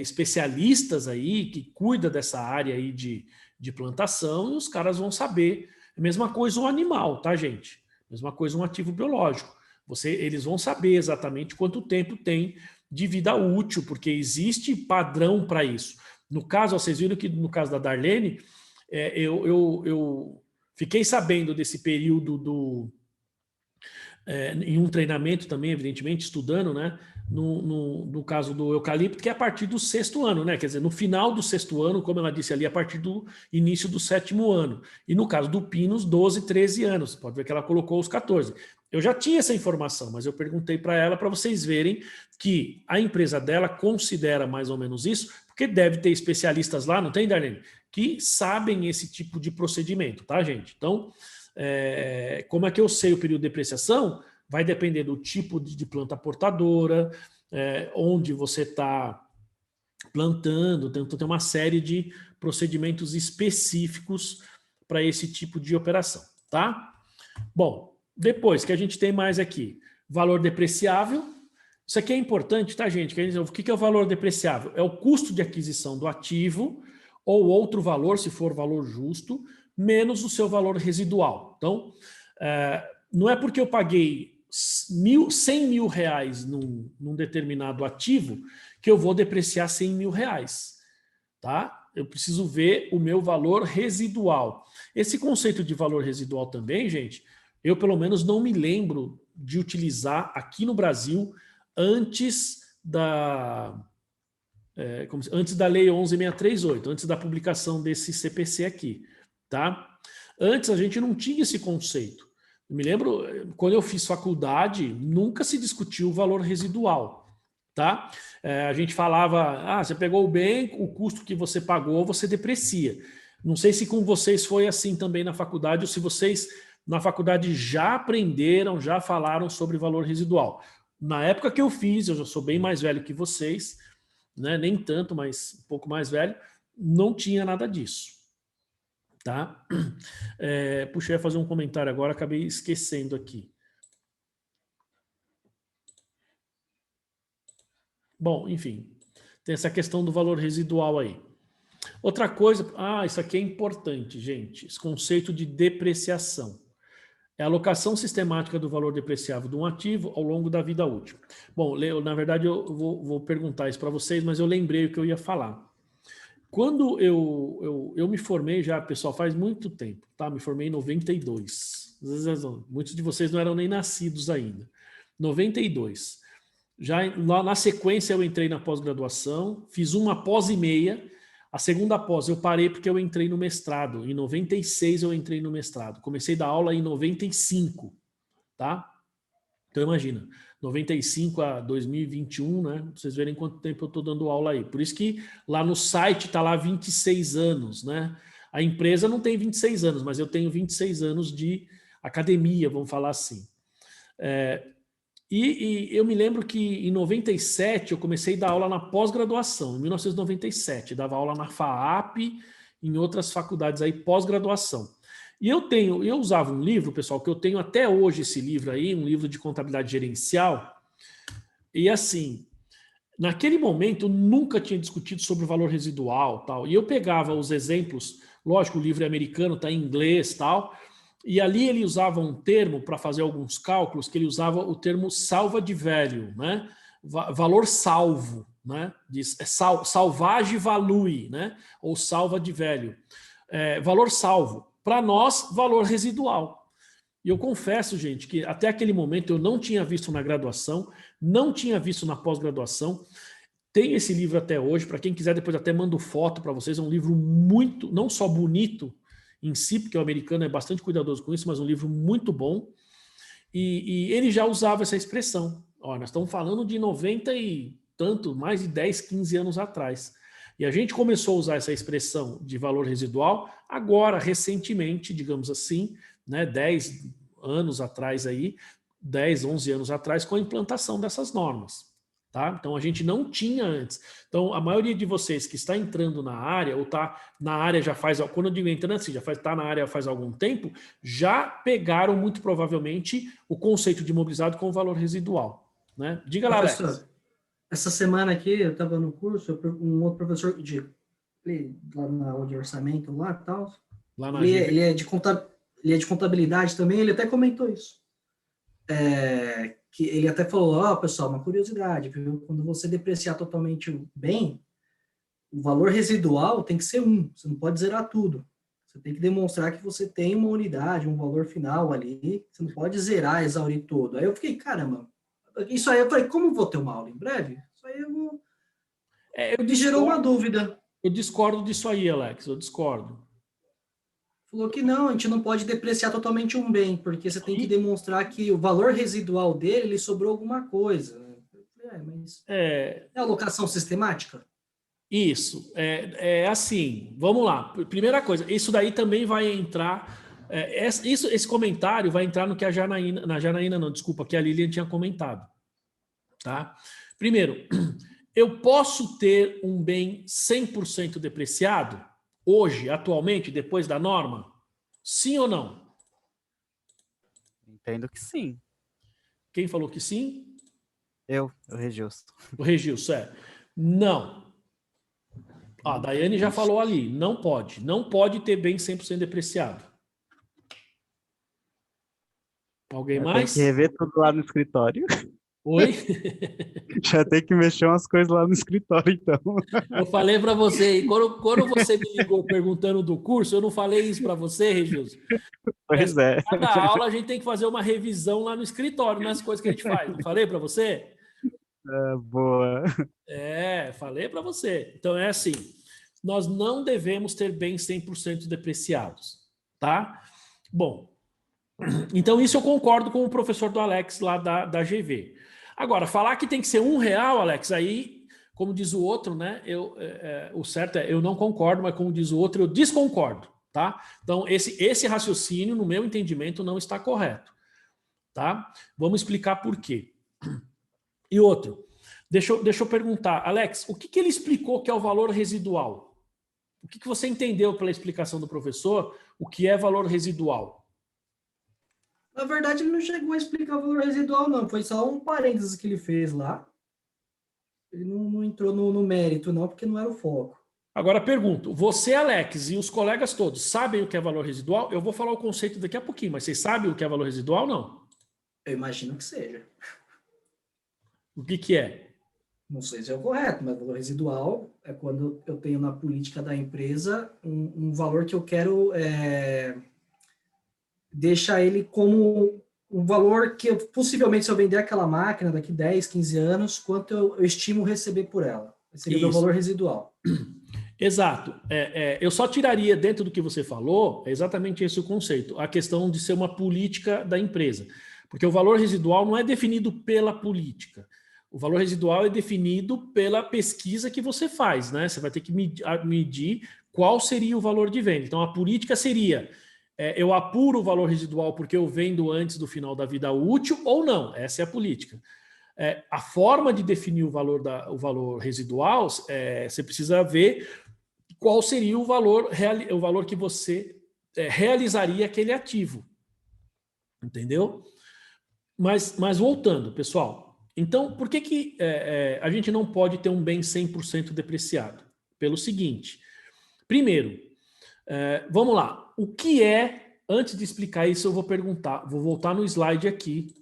especialistas aí que cuidam dessa área aí de plantação e os caras vão saber. A mesma coisa um animal, tá, gente? Mesma coisa um ativo biológico. Eles vão saber exatamente quanto tempo tem de vida útil, porque existe padrão para isso. No caso, vocês viram que no caso da Darlene, eu fiquei sabendo desse período em um treinamento também, evidentemente, estudando, né? No caso do eucalipto, que é a partir do 6º ano, né? Quer dizer, no final do 6º ano, como ela disse ali, a partir do início do 7º ano. E no caso do Pinus, 12, 13 anos. Pode ver que ela colocou os 14. Eu já tinha essa informação, mas eu perguntei para ela para vocês verem que a empresa dela considera mais ou menos isso, porque deve ter especialistas lá, não tem, Darlene? Que sabem esse tipo de procedimento, tá, gente? Então, como é que eu sei o período de depreciação? Vai depender do tipo de planta portadora, onde você está plantando, então tem uma série de procedimentos específicos para esse tipo de operação, tá? Bom, depois que a gente tem mais aqui, valor depreciável. Isso aqui é importante, tá, gente? O que é o valor depreciável? É o custo de aquisição do ativo ou outro valor, se for valor justo, menos o seu valor residual. Então, não é porque eu paguei 100 mil reais num determinado ativo que eu vou depreciar 100 mil reais, tá? Eu preciso ver o meu valor residual. Esse conceito de valor residual também, gente, eu pelo menos não me lembro de utilizar aqui no Brasil antes da Lei 11.638, antes da publicação desse CPC aqui, tá? Antes a gente não tinha esse conceito. Eu me lembro, quando eu fiz faculdade, nunca se discutiu o valor residual, tá? A gente falava, você pegou o bem, o custo que você pagou, você deprecia. Não sei se com vocês foi assim também na faculdade, ou se vocês na faculdade já aprenderam, já falaram sobre valor residual. Na época que eu fiz, eu já sou bem mais velho que vocês, né? Nem tanto, mas um pouco mais velho, não tinha nada disso. Tá? Puxa, eu ia fazer um comentário agora, acabei esquecendo aqui. Bom, enfim, tem essa questão do valor residual aí. Outra coisa, isso aqui é importante, gente, esse conceito de depreciação. É a alocação sistemática do valor depreciável de um ativo ao longo da vida útil. Bom, na verdade eu vou perguntar isso para vocês, mas eu lembrei o que eu ia falar. Quando eu me formei já, pessoal, faz muito tempo, tá? Me formei em 92. Muitos de vocês não eram nem nascidos ainda. 92. Já na sequência eu entrei na pós-graduação, fiz uma pós e meia. A segunda pós eu parei porque eu entrei no mestrado. Em 96 eu entrei no mestrado. Comecei a dar aula em 95, tá? Então imagina, 95 a 2021, né? Pra vocês verem quanto tempo eu estou dando aula aí. Por isso que lá no site está lá 26 anos, né? A empresa não tem 26 anos, mas eu tenho 26 anos de academia, vamos falar assim. E eu me lembro que em 97 eu comecei a dar aula na pós-graduação, em 1997. Dava aula na FAAP, em outras faculdades aí, pós-graduação. E eu usava um livro, pessoal, que eu tenho até hoje esse livro aí, um livro de contabilidade gerencial. E assim, naquele momento eu nunca tinha discutido sobre o valor residual, tal. E eu pegava os exemplos, lógico, o livro é americano, está em inglês, tal. E ali ele usava um termo para fazer alguns cálculos, que ele usava o termo salvage value, né? Valor salvo, né? Salvage value, né? Ou salvage value. Valor salvo. Para nós, valor residual. E eu confesso, gente, que até aquele momento eu não tinha visto na graduação, não tinha visto na pós-graduação. Tem esse livro até hoje, para quem quiser depois até mando foto para vocês, é um livro muito, não só bonito em si, porque o americano é bastante cuidadoso com isso, mas um livro muito bom. E ele já usava essa expressão. Ó, nós estamos falando de 90 e tanto, mais de 10, 15 anos atrás. E a gente começou a usar essa expressão de valor residual agora, recentemente, digamos assim, né, 10 anos atrás aí, 10, 11 anos atrás, com a implantação dessas normas. Tá? Então a gente não tinha antes. Então a maioria de vocês que está entrando na área, ou está na área já faz, quando eu digo entrando assim, já está na área faz algum tempo, já pegaram muito provavelmente o conceito de imobilizado com o valor residual. Né? Diga lá, Alex. Essa semana aqui eu estava no curso, um outro professor lá na aula de orçamento lá e tal, ele é de contabilidade também, ele até comentou isso. Que ele até falou, pessoal, uma curiosidade, viu? Quando você depreciar totalmente o bem, o valor residual tem que ser 1, você não pode zerar tudo. Você tem que demonstrar que você tem uma unidade, um valor final ali, você não pode zerar, exaurir todo. Aí eu fiquei, caramba, isso aí eu falei, como vou ter uma aula em breve? Isso aí eu vou... me gerou uma dúvida. Eu discordo disso aí, Alex, eu discordo. Falou que não, a gente não pode depreciar totalmente um bem, porque você tem que demonstrar que o valor residual dele, ele sobrou alguma coisa. Mas é alocação sistemática? Isso, assim, vamos lá. Primeira coisa, isso daí também vai entrar, esse comentário vai entrar no que a Janaína não, desculpa, que a Lilian tinha comentado. Tá? Primeiro, eu posso ter um bem 100% depreciado? Hoje, atualmente, depois da norma? Sim ou não? Entendo que sim. Quem falou que sim? O Regilson. O Regilson, Não. A Daiane já falou ali, não pode. Não pode ter bem 100% depreciado. Alguém mais? Tem que rever tudo lá no escritório. Oi? Já tem que mexer umas coisas lá no escritório, então. Eu falei para você, quando você me ligou perguntando do curso, eu não falei isso para você, Regilson? Pois é. Cada aula a gente tem que fazer uma revisão lá no escritório, nas coisas que a gente faz. Não falei para você? Boa. Falei para você. Então é assim, nós não devemos ter bens 100% depreciados, tá? Bom, então isso eu concordo com o professor do Alex lá da GV. Agora, falar que tem que ser R$1, Alex, aí, como diz o outro, né? O certo eu não concordo, mas como diz o outro, eu desconcordo, tá? Então, esse raciocínio, no meu entendimento, não está correto, tá? Vamos explicar por quê. E outro, deixa eu perguntar, Alex, o que ele explicou que é o valor residual? O que você entendeu pela explicação do professor, o que é valor residual? Na verdade, ele não chegou a explicar o valor residual, não. Foi só um parênteses que ele fez lá. Ele não entrou no mérito, não, porque não era o foco. Agora, pergunto, você, Alex, e os colegas todos, sabem o que é valor residual? Eu vou falar o conceito daqui a pouquinho, mas vocês sabem o que é valor residual ou não? Eu imagino que seja. O que é? Não sei se é o correto, mas valor residual é quando eu tenho na política da empresa um valor que eu quero... deixar ele como um valor que possivelmente, se eu vender aquela máquina daqui 10, 15 anos, quanto eu estimo receber por ela. Esse seria o meu valor residual. Exato. Eu só tiraria dentro do que você falou, é exatamente esse o conceito, a questão de ser uma política da empresa. Porque o valor residual não é definido pela política. O valor residual é definido pela pesquisa que você faz, né? Você vai ter que medir qual seria o valor de venda. Então, a política seria, eu apuro o valor residual porque eu vendo antes do final da vida útil ou não. Essa é a política. A forma de definir o valor residual, você precisa ver qual seria o valor que você realizaria aquele ativo. Entendeu? Mas voltando, pessoal. Então, por que a gente não pode ter um bem 100% depreciado? Pelo seguinte. Primeiro, vamos lá. O que antes de explicar isso, eu vou perguntar, vou voltar no slide aqui,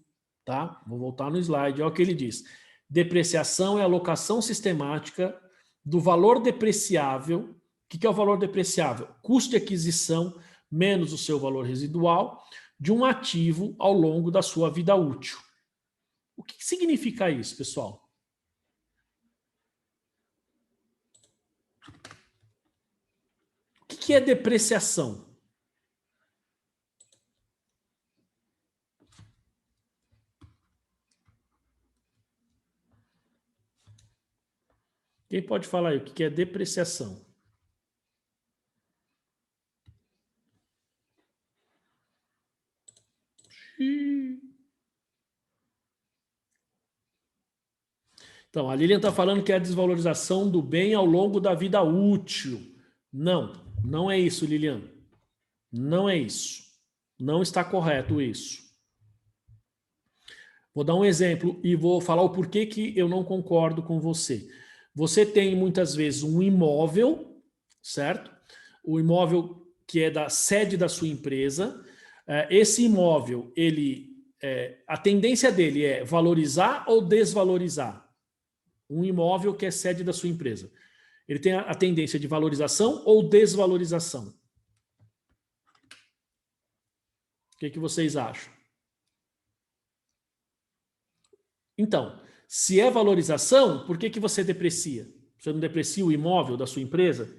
tá? Vou voltar no slide, olha o que ele diz. Depreciação é a alocação sistemática do valor depreciável. O que é o valor depreciável? Custo de aquisição menos o seu valor residual de um ativo ao longo da sua vida útil. O que significa isso, pessoal? O que é depreciação? Quem pode falar aí o que é depreciação? Então, a Lilian está falando que é a desvalorização do bem ao longo da vida útil. Não, não é isso, Lilian. Não é isso. Não está correto isso. Vou dar um exemplo e vou falar o porquê que eu não concordo com você. Você tem muitas vezes um imóvel, certo? O imóvel que é da sede da sua empresa. Esse imóvel, a tendência dele é valorizar ou desvalorizar? Um imóvel que é sede da sua empresa. Ele tem a tendência de valorização ou desvalorização? O que vocês acham? Então, se é valorização, por que você deprecia? Você não deprecia o imóvel da sua empresa?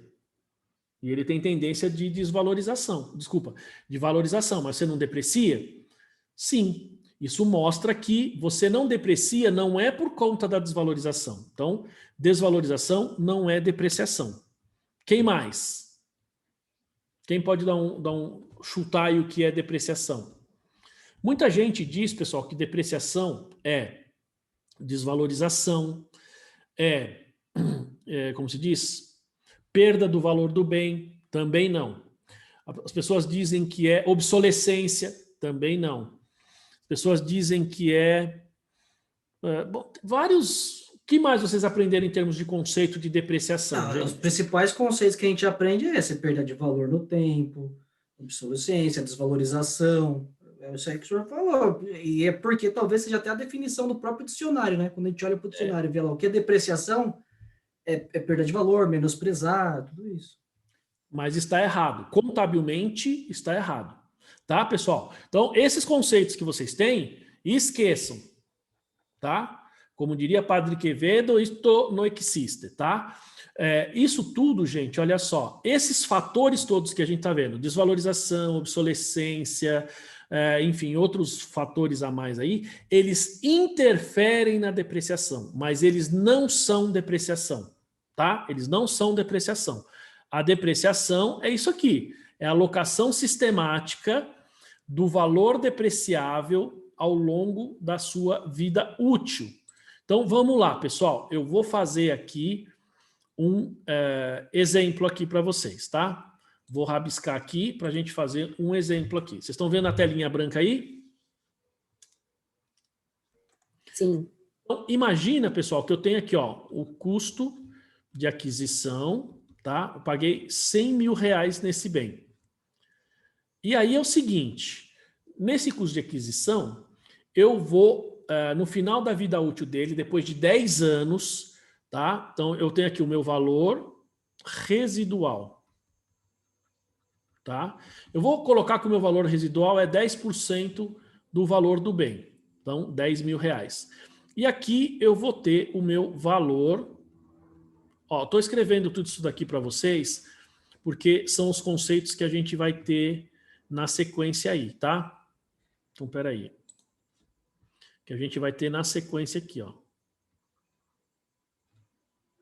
E ele tem tendência de desvalorização. Desculpa, de valorização, mas você não deprecia? Sim. Isso mostra que você não deprecia, não é por conta da desvalorização. Então, desvalorização não é depreciação. Quem mais? Quem pode dar um chutar aí o que é depreciação? Muita gente diz, pessoal, que depreciação é desvalorização, como se diz, perda do valor do bem, também não. As pessoas dizem que é obsolescência, também não. Pessoas dizem que vários... O que mais vocês aprenderam em termos de conceito de depreciação? Os principais conceitos que a gente aprende é essa perda de valor no tempo, obsolescência, desvalorização. É isso aí que o senhor falou. E é porque talvez seja até a definição do próprio dicionário, né? Quando a gente olha para o dicionário e vê lá o que é depreciação, é perda de valor, menosprezar, tudo isso. Mas está errado. Contabilmente está errado. Tá, pessoal? Então, esses conceitos que vocês têm, esqueçam. Tá? Como diria Padre Quevedo, isto não existe, tá? Isso tudo, gente, olha só. Esses fatores todos que a gente está vendo, desvalorização, obsolescência, enfim, outros fatores a mais aí, eles interferem na depreciação, mas eles não são depreciação, tá? Eles não são depreciação. A depreciação é isso aqui, é a alocação sistemática do valor depreciável ao longo da sua vida útil. Então, vamos lá, pessoal. Eu vou fazer aqui um exemplo aqui para vocês, tá? Vou rabiscar aqui para a gente fazer um exemplo aqui. Vocês estão vendo a telinha branca aí? Sim. Então, imagina, pessoal, que eu tenho aqui o custo de aquisição, tá? Eu paguei R$100 mil nesse bem. E aí é o seguinte, nesse custo de aquisição, eu vou, no final da vida útil dele, depois de 10 anos, tá? Então, eu tenho aqui o meu valor residual, tá? Eu vou colocar que o meu valor residual é 10% do valor do bem, então, R$10 mil. E aqui eu vou ter o meu valor, estou escrevendo tudo isso daqui para vocês, porque são os conceitos que a gente vai ter na sequência aí, tá? Então, peraí. que a gente vai ter na sequência aqui, ó.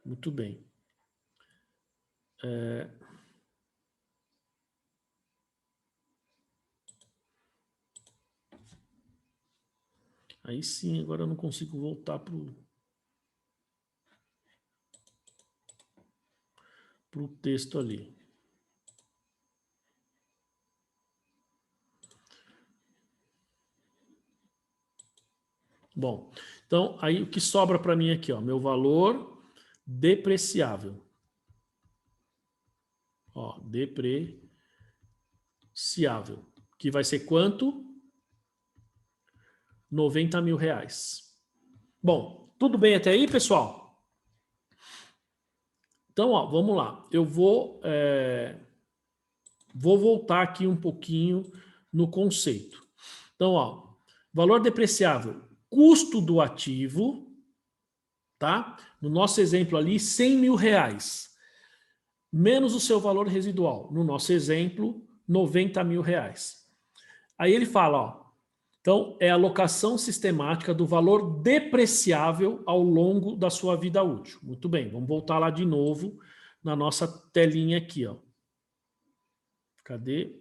Muito bem. Aí sim, agora eu não consigo voltar para o texto ali. Bom, então aí o que sobra para mim aqui, ó, meu valor depreciável. Ó, depreciável. Que vai ser quanto? R$90 mil. Bom, tudo bem até aí, pessoal? Então, ó, vamos lá. Eu vou voltar aqui um pouquinho no conceito. Então, ó, valor depreciável, custo do ativo, tá? No nosso exemplo ali, R$100 mil, menos o seu valor residual. No nosso exemplo, R$90 mil. Aí ele fala, ó, então é a alocação sistemática do valor depreciável ao longo da sua vida útil. Muito bem, vamos voltar lá de novo na nossa telinha aqui, ó. Cadê?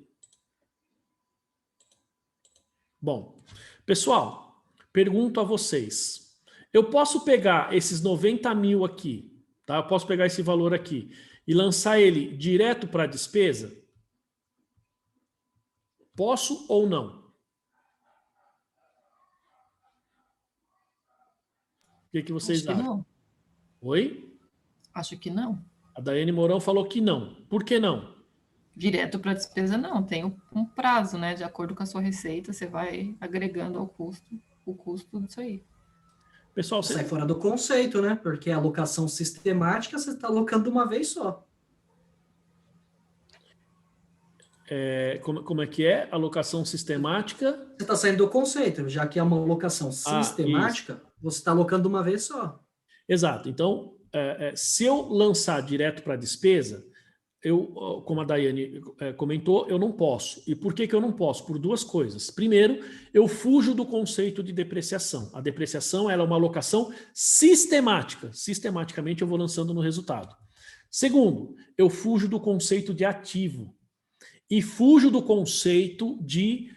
Bom, pessoal, pergunto a vocês. Eu posso pegar esses 90 mil aqui, tá? Eu posso pegar esse valor aqui e lançar ele direto para a despesa? Posso ou não? O que vocês acham? Acho que não. Oi? Acho que não. A Daiane Mourão falou que não. Por que não? Direto para a despesa, não. Tem um prazo, né? De acordo com a sua receita, você vai agregando ao custo, o custo disso aí. Pessoal, sai fora do conceito, né? Porque a alocação sistemática você está alocando de uma vez só. Como é que é? Alocação sistemática? Você está saindo do conceito, já que é uma alocação sistemática, você está alocando de uma vez só. Exato. Então, se eu lançar direto para a despesa, como a Daiane comentou, eu não posso. E por que eu não posso? Por duas coisas. Primeiro, eu fujo do conceito de depreciação. A depreciação ela é uma alocação sistemática. Sistematicamente eu vou lançando no resultado. Segundo, eu fujo do conceito de ativo. E fujo do conceito de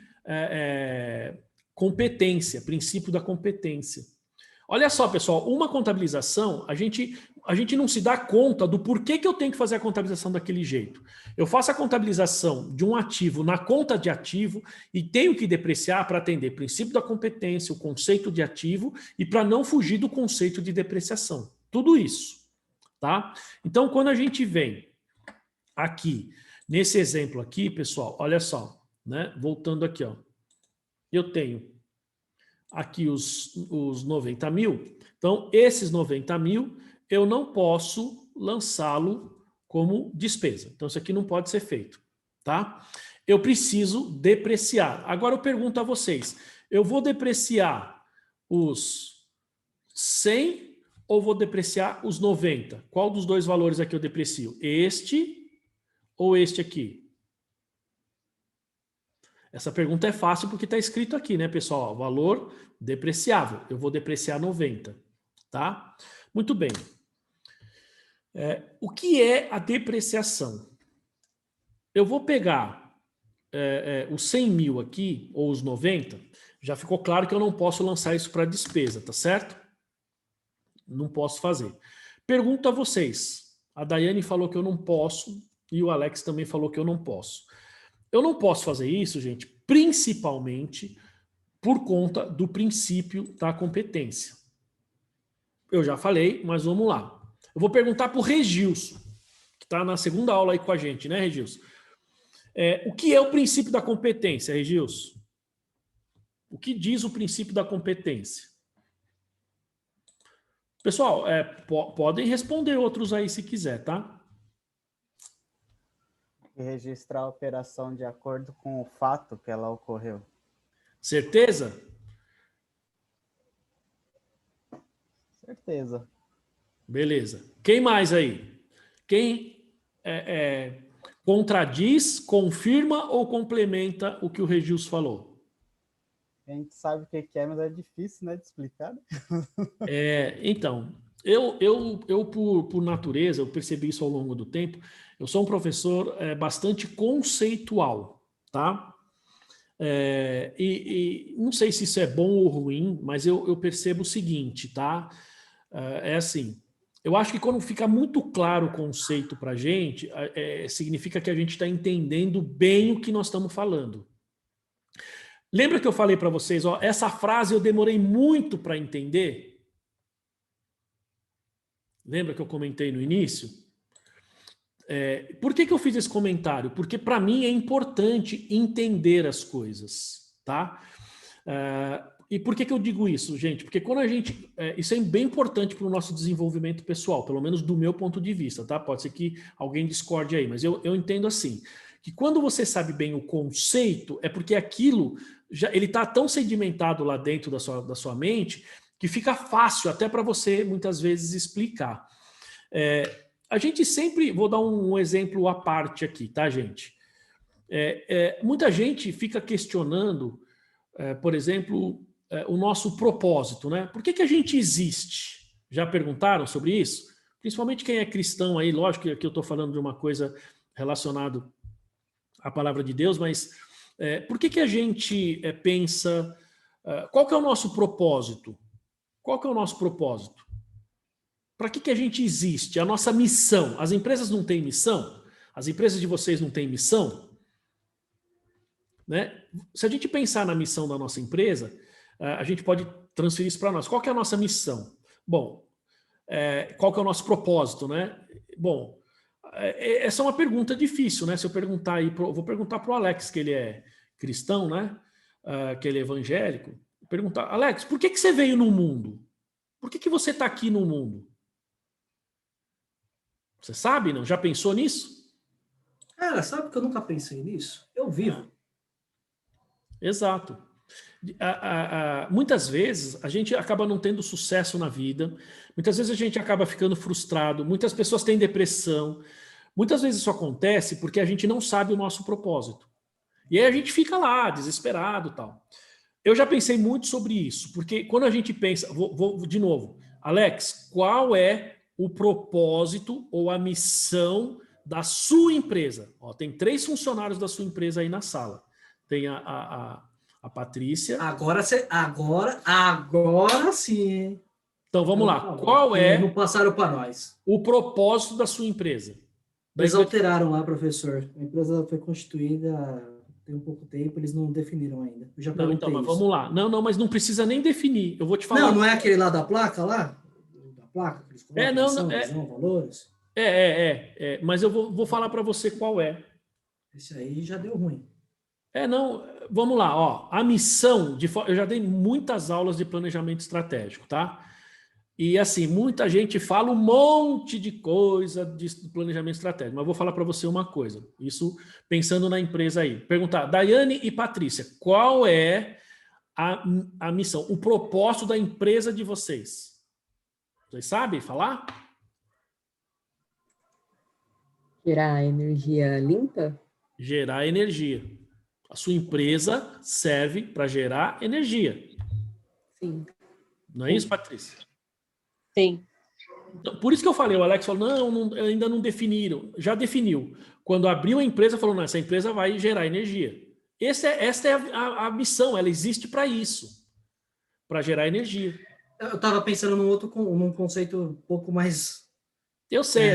competência, princípio da competência. Olha só, pessoal, uma contabilização, a gente não se dá conta do porquê que eu tenho que fazer a contabilização daquele jeito. Eu faço a contabilização de um ativo na conta de ativo e tenho que depreciar para atender o princípio da competência, o conceito de ativo e para não fugir do conceito de depreciação. Tudo isso, tá? Então, quando a gente vem aqui, nesse exemplo aqui, pessoal, olha só, né? Voltando aqui, ó. Eu tenho aqui os 90 mil. Então, esses 90 mil, eu não posso lançá-lo como despesa. Então, isso aqui não pode ser feito, tá? Eu preciso depreciar. Agora, eu pergunto a vocês, eu vou depreciar os 100 ou vou depreciar os 90? Qual dos dois valores aqui eu deprecio? Este ou este aqui? Essa pergunta é fácil porque está escrito aqui, né, pessoal? Valor depreciável. Eu vou depreciar 90, tá? Muito bem. O que é a depreciação? Eu vou pegar os 100 mil aqui, ou os 90, já ficou claro que eu não posso lançar isso para despesa, tá certo? Não posso fazer. Pergunto a vocês. A Daiane falou que eu não posso e o Alex também falou que eu não posso. Eu não posso fazer isso, gente, principalmente por conta do princípio da competência. Eu já falei, mas vamos lá. Eu vou perguntar para o Regilson, que está na segunda aula aí com a gente, né, Regilson? O que é o princípio da competência, Regilson? O que diz o princípio da competência? Pessoal, podem responder outros aí se quiser, tá? Registrar a operação de acordo com o fato que ela ocorreu. Certeza? Certeza. Beleza. Quem mais aí? Quem contradiz, confirma ou complementa o que o Regilson falou? A gente sabe o que é, mas é difícil, né, de explicar. Então, eu por natureza, eu percebi isso ao longo do tempo, eu sou um professor bastante conceitual, tá? E não sei se isso é bom ou ruim, mas eu percebo o seguinte, tá? Assim, eu acho que quando fica muito claro o conceito para a gente, significa que a gente está entendendo bem o que nós estamos falando. Lembra que eu falei para vocês, ó, essa frase eu demorei muito para entender? Lembra que eu comentei no início? Por que eu fiz esse comentário? Porque para mim é importante entender as coisas, tá? E por que eu digo isso, gente? Porque quando a gente... isso é bem importante para o nosso desenvolvimento pessoal, pelo menos do meu ponto de vista, tá? Pode ser que alguém discorde aí, mas eu entendo assim, que quando você sabe bem o conceito, é porque aquilo, ele está tão sedimentado lá dentro da sua mente, que fica fácil até para você, muitas vezes, explicar. A gente sempre... Vou dar um exemplo à parte aqui, tá, gente? Muita gente fica questionando, por exemplo... o nosso propósito, né? Por que a gente existe? Já perguntaram sobre isso? Principalmente quem é cristão aí, lógico que aqui eu estou falando de uma coisa relacionada à palavra de Deus, mas por que a gente pensa... qual que é o nosso propósito? Qual que é o nosso propósito? Para que a gente existe? A nossa missão. As empresas não têm missão? As empresas de vocês não têm missão? Né? Se a gente pensar na missão da nossa empresa... a gente pode transferir isso para nós. Qual que é a nossa missão? Bom, qual que é o nosso propósito, né? Bom, essa é uma pergunta difícil, né? Se eu perguntar aí, vou perguntar para o Alex, que ele é cristão, né? Que ele é evangélico. Perguntar, Alex, por que você veio no mundo? Por que você está aqui no mundo? Você sabe, não? Já pensou nisso? Cara, sabe que eu nunca pensei nisso? Eu vivo. Exato. Muitas vezes a gente acaba não tendo sucesso na vida, muitas vezes a gente acaba ficando frustrado, muitas pessoas têm depressão, muitas vezes isso acontece porque a gente não sabe o nosso propósito. E aí a gente fica lá, desesperado e tal. Eu já pensei muito sobre isso, porque quando a gente pensa... Vou de novo. Alex, qual é o propósito ou a missão da sua empresa? Ó, tem 3 funcionários da sua empresa aí na sala. Tem a Patrícia. Agora sim. Então vamos lá. Qual não passaram para nós. O propósito da sua empresa? Eles alteraram lá, professor. A empresa foi constituída tem um pouco tempo, eles não definiram ainda. Eu já perguntei então, mas isso. vamos lá. Não, mas não precisa nem definir. Eu vou te falar. Não é aquele lá da placa lá? Da placa que eles colocam, visão, valores? Mas eu vou falar para você qual é. Esse aí já deu ruim. Vamos lá, ó. A missão, eu já dei muitas aulas de planejamento estratégico, tá? E assim, muita gente fala um monte de coisa de planejamento estratégico, mas eu vou falar para você uma coisa, isso pensando na empresa aí. Perguntar, Daiane e Patrícia, qual é a missão, o propósito da empresa de vocês? Vocês sabem falar? Gerar energia limpa? Gerar energia. A sua empresa serve para gerar energia. Sim. Não é isso, Patrícia? Sim. Então, por isso que eu falei, o Alex falou, não, ainda não definiram. Já definiu. Quando abriu a empresa, falou, não, essa empresa vai gerar energia. Esta é a missão, ela existe para isso. Para gerar energia. Eu estava pensando num conceito um pouco mais... Eu sei,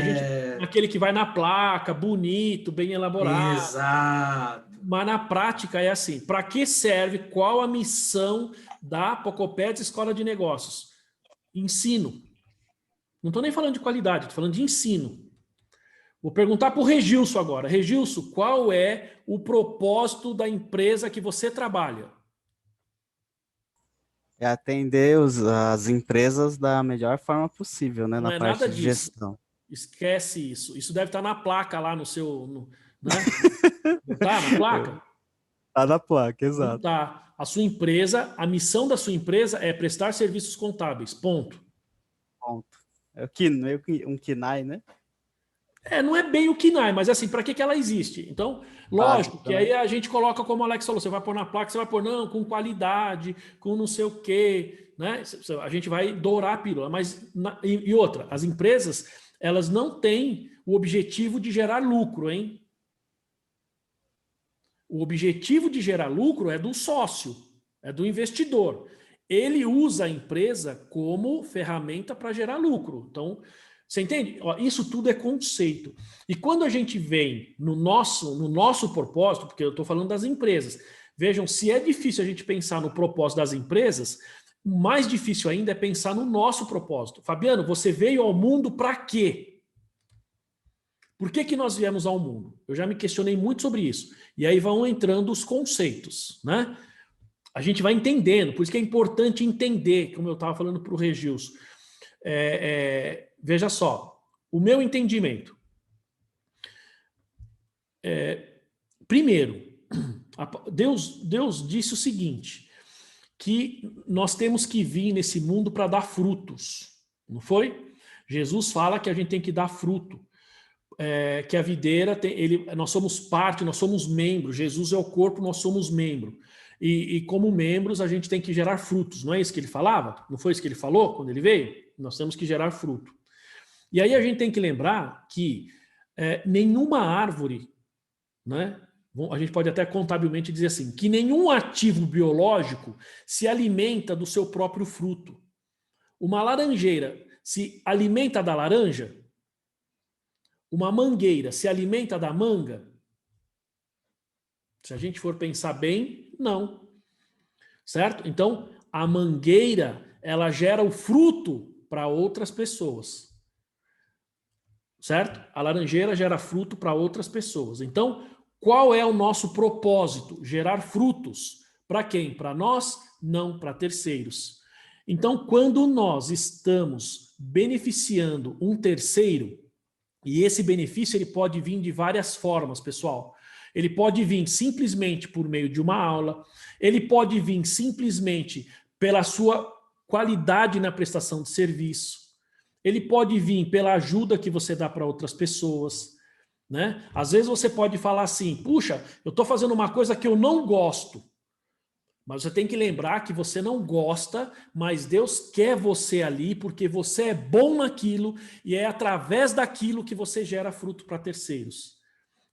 aquele que vai na placa, bonito, bem elaborado. Exato. Mas na prática é assim, para que serve, qual a missão da Pocopets Escola de Negócios? Ensino. Não estou nem falando de qualidade, estou falando de ensino. Vou perguntar para o Regilson agora. Regilson, qual é o propósito da empresa que você trabalha? É atender as empresas da melhor forma possível, né? Não na é parte nada de disso. gestão. Esquece isso. Isso deve estar na placa lá no seu... né? Não está na placa? Está na placa, exato. Não tá. A sua empresa, a missão da sua empresa é prestar serviços contábeis. Ponto. Ponto. É um KINAI, né? Não é bem o KNAI, mas assim, para que ela existe? Então, lógico que aí a gente coloca, como o Alex falou, você vai pôr na placa, você vai pôr, não, com qualidade, com não sei o quê, né? A gente vai dourar a pílula, mas, e outra, as empresas, elas não têm o objetivo de gerar lucro, hein? O objetivo de gerar lucro é do sócio, é do investidor. Ele usa a empresa como ferramenta para gerar lucro. Então, você entende? Isso tudo é conceito. E quando a gente vem no nosso propósito, porque eu estou falando das empresas, vejam, se é difícil a gente pensar no propósito das empresas, mais difícil ainda é pensar no nosso propósito. Fabiano, você veio ao mundo para quê? Por que nós viemos ao mundo? Eu já me questionei muito sobre isso. E aí vão entrando os conceitos, né? A gente vai entendendo, por isso que é importante entender, como eu estava falando para o Regilson. Veja só, o meu entendimento. Primeiro, Deus disse o seguinte, que nós temos que vir nesse mundo para dar frutos, não foi? Jesus fala que a gente tem que dar fruto. Que a videira, nós somos parte, nós somos membros, Jesus é o corpo, nós somos membro. E como membros a gente tem que gerar frutos, não é isso que ele falava? Não foi isso que ele falou quando ele veio? Nós temos que gerar fruto. E aí a gente tem que lembrar que nenhuma árvore, né? A gente pode até contabilmente dizer assim, que nenhum ativo biológico se alimenta do seu próprio fruto. Uma laranjeira se alimenta da laranja? Uma mangueira se alimenta da manga? Se a gente for pensar bem, não. Certo? Então, a mangueira, ela gera o fruto para outras pessoas. Certo? A laranjeira gera fruto para outras pessoas. Então, qual é o nosso propósito? Gerar frutos. Para quem? Para nós? Não, para terceiros. Então, quando nós estamos beneficiando um terceiro, e esse benefício ele pode vir de várias formas, pessoal. Ele pode vir simplesmente por meio de uma aula, ele pode vir simplesmente pela sua qualidade na prestação de serviço, ele pode vir pela ajuda que você dá para outras pessoas, né? Às vezes você pode falar assim, puxa, eu estou fazendo uma coisa que eu não gosto, mas você tem que lembrar que você não gosta, mas Deus quer você ali porque você é bom naquilo e é através daquilo que você gera fruto para terceiros.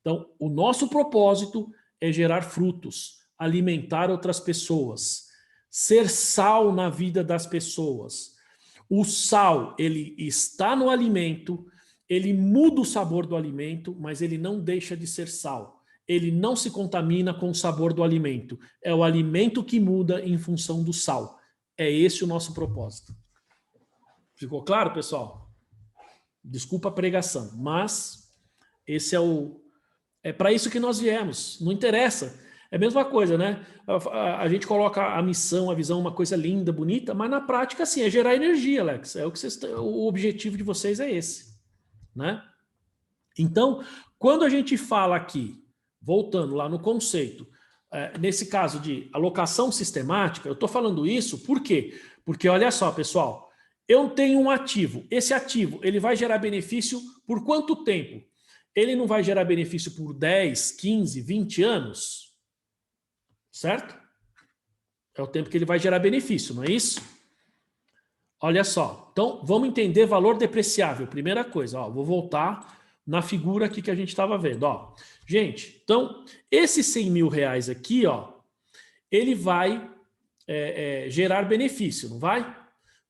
Então, o nosso propósito é gerar frutos, alimentar outras pessoas, ser sal na vida das pessoas. O sal, ele está no alimento, ele muda o sabor do alimento, mas ele não deixa de ser sal. Ele não se contamina com o sabor do alimento. É o alimento que muda em função do sal. É esse o nosso propósito. Ficou claro, pessoal? Desculpa a pregação, mas esse é para isso que nós viemos. Não interessa. É a mesma coisa, né? A gente coloca a missão, a visão, uma coisa linda, bonita, mas na prática, assim, é gerar energia, Alex. O objetivo de vocês é esse, né? Então, quando a gente fala aqui, voltando lá no conceito, nesse caso de alocação sistemática, eu estou falando isso por quê? Porque olha só, pessoal, eu tenho um ativo. Esse ativo, ele vai gerar benefício por quanto tempo? Ele não vai gerar benefício por 10, 15, 20 anos? Certo? É o tempo que ele vai gerar benefício, não é isso? Olha só. Então, vamos entender valor depreciável. Primeira coisa, ó, vou voltar na figura aqui que a gente estava vendo. Ó. Gente, então, esses 100 mil reais aqui, ó, ele vai gerar benefício, não vai?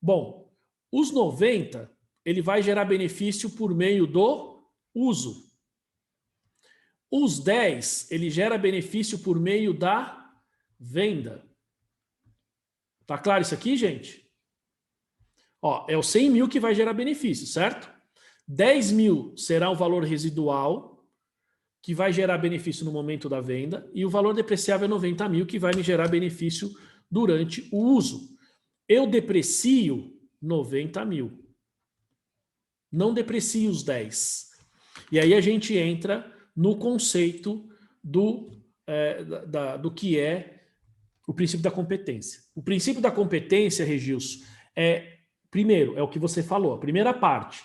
Bom, os 90, ele vai gerar benefício por meio do uso. Os 10, ele gera benefício por meio da venda. Tá claro isso aqui, gente? Ó, é o 100 mil que vai gerar benefício, certo? 10 mil será o valor residual, que vai gerar benefício no momento da venda, e o valor depreciável é 90 mil, que vai me gerar benefício durante o uso. Eu deprecio 90 mil. Não deprecio os 10. E aí a gente entra no conceito do que é o princípio da competência. O princípio da competência, Regilson, primeiro, é o que você falou, a primeira parte.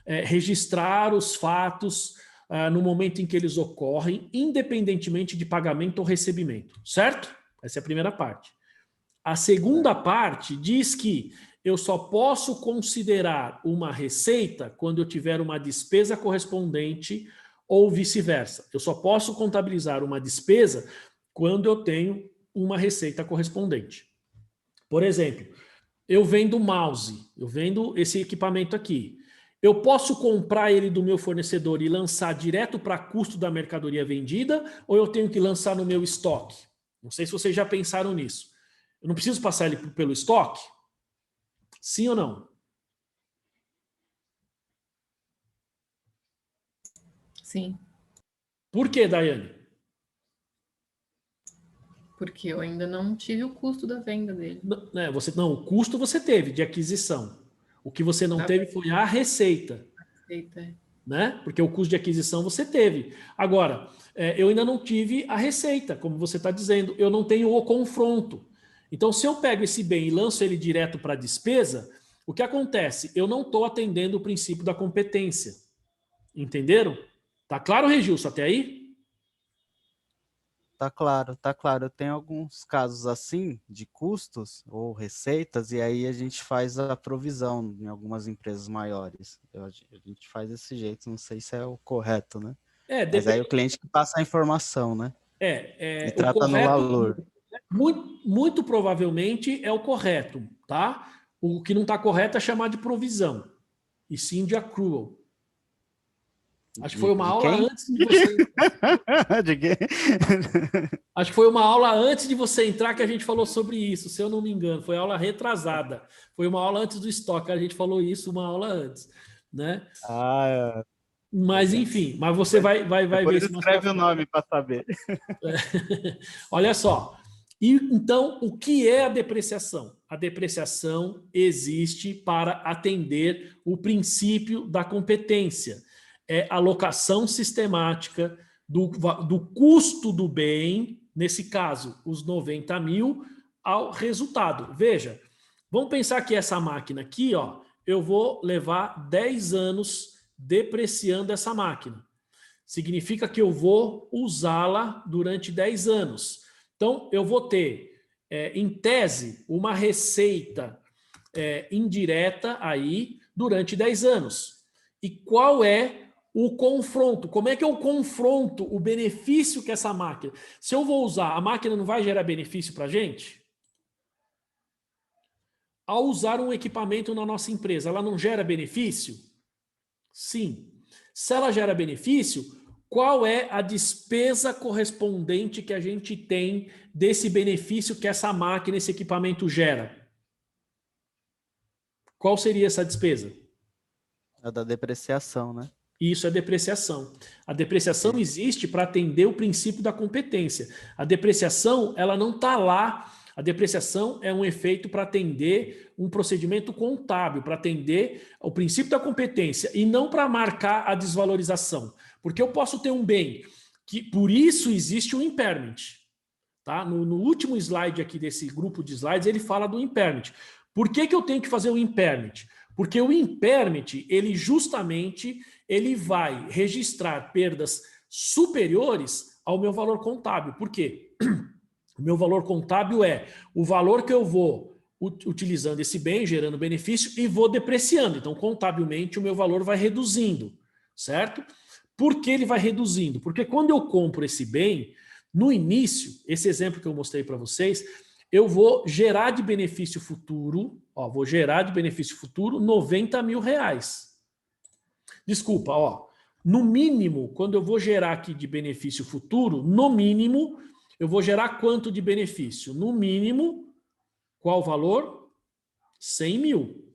registrar os fatos no momento em que eles ocorrem, independentemente de pagamento ou recebimento, certo? Essa é a primeira parte. A segunda parte diz que eu só posso considerar uma receita quando eu tiver uma despesa correspondente ou vice-versa. Eu só posso contabilizar uma despesa quando eu tenho uma receita correspondente. Por exemplo, eu vendo mouse, eu vendo esse equipamento aqui. Eu posso comprar ele do meu fornecedor e lançar direto para custo da mercadoria vendida, ou eu tenho que lançar no meu estoque? Não sei se vocês já pensaram nisso. Eu não preciso passar ele pelo estoque? Sim ou não? Sim. Por que, Daiane? Porque eu ainda não tive o custo da venda dele. Não, o custo você teve de aquisição. O que você não teve foi a receita. Né? Porque o custo de aquisição você teve. Agora, eu ainda não tive a receita, como você está dizendo. Eu não tenho o confronto. Então, se eu pego esse bem e lanço ele direto para a despesa, o que acontece? Eu não estou atendendo o princípio da competência. Entenderam? Tá claro, Regilson, até aí? Tá claro, tá claro. Eu tenho alguns casos assim de custos ou receitas e aí a gente faz a provisão em algumas empresas maiores. A gente faz desse jeito, não sei se é o correto, né? Mas aí o cliente que passa a informação, né? E trata correto, no valor. Muito provavelmente é o correto, tá? O que não está correto é chamar de provisão, e sim de accrual. Acho que foi uma aula antes de você... De quem? Acho que foi uma aula antes de você entrar que a gente falou sobre isso, se eu não me engano. Foi aula retrasada. Foi uma aula antes do estoque, a gente falou isso uma aula antes, né? Mas enfim, mas você vai ver isso. Escreve o nome para saber. Olha só. E então, o que é a depreciação? A depreciação existe para atender o princípio da competência. É a alocação sistemática do custo do bem, nesse caso, os 90 mil, ao resultado. Veja, vamos pensar que essa máquina aqui, ó, eu vou levar 10 anos depreciando essa máquina. Significa que eu vou usá-la durante 10 anos. Então, eu vou ter, em tese, uma receita indireta aí durante 10 anos. E qual é o confronto? Como é que eu confronto o benefício que essa máquina... Se eu vou usar, a máquina não vai gerar benefício para a gente? Ao usar um equipamento na nossa empresa, ela não gera benefício? Sim. Se ela gera benefício, qual é a despesa correspondente que a gente tem desse benefício que essa máquina, esse equipamento gera? Qual seria essa despesa? É da depreciação, né? Isso é depreciação. A depreciação existe para atender o princípio da competência. A depreciação, ela não está lá. A depreciação é um efeito para atender um procedimento contábil, para atender o princípio da competência e não para marcar a desvalorização. Porque eu posso ter um bem que, por isso existe o impairment. Tá? No último slide aqui desse grupo de slides, ele fala do impairment. Por que eu tenho que fazer o impairment? Porque o impairment, ele justamente vai registrar perdas superiores ao meu valor contábil. Por quê? O meu valor contábil é o valor que eu vou utilizando esse bem, gerando benefício, e vou depreciando. Então, contabilmente, o meu valor vai reduzindo, certo? Por que ele vai reduzindo? Porque quando eu compro esse bem, no início, esse exemplo que eu mostrei para vocês, eu vou gerar de benefício futuro, ó, vou gerar de benefício futuro 90 mil reais. Desculpa, ó, no mínimo, quando eu vou gerar aqui de benefício futuro, no mínimo, eu vou gerar quanto de benefício? No mínimo, qual valor? 100 mil.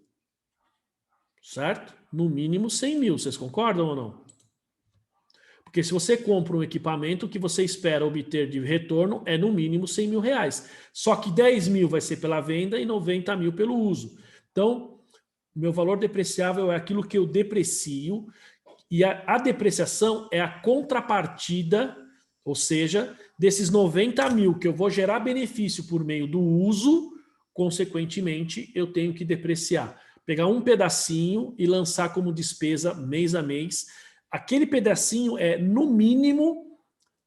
Certo? No mínimo 100 mil. Vocês concordam ou não? Porque se você compra um equipamento, o que você espera obter de retorno é no mínimo 100 mil reais. Só que 10 mil vai ser pela venda e 90 mil pelo uso. Então, meu valor depreciável é aquilo que eu deprecio e a depreciação é a contrapartida, ou seja, desses 90 mil que eu vou gerar benefício por meio do uso, consequentemente, eu tenho que depreciar. Pegar um pedacinho e lançar como despesa mês a mês. Aquele pedacinho é, no mínimo,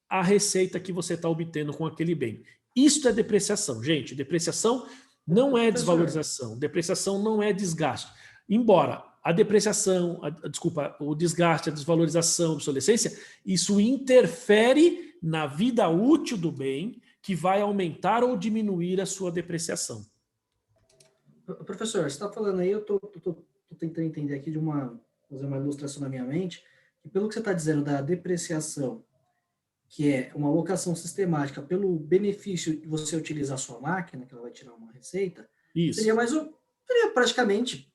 a receita que você está obtendo com aquele bem. Isso é depreciação. Gente, depreciação não é desvalorização. Depreciação não é desgaste. Embora a depreciação, desculpa, o desgaste, a desvalorização, a obsolescência, isso interfere na vida útil do bem, que vai aumentar ou diminuir a sua depreciação. Professor, você está falando aí, eu estou tentando entender aqui fazer uma ilustração na minha mente, que pelo que você está dizendo da depreciação, que é uma alocação sistemática pelo benefício de você utilizar a sua máquina, que ela vai tirar uma receita, Isso. Seria praticamente,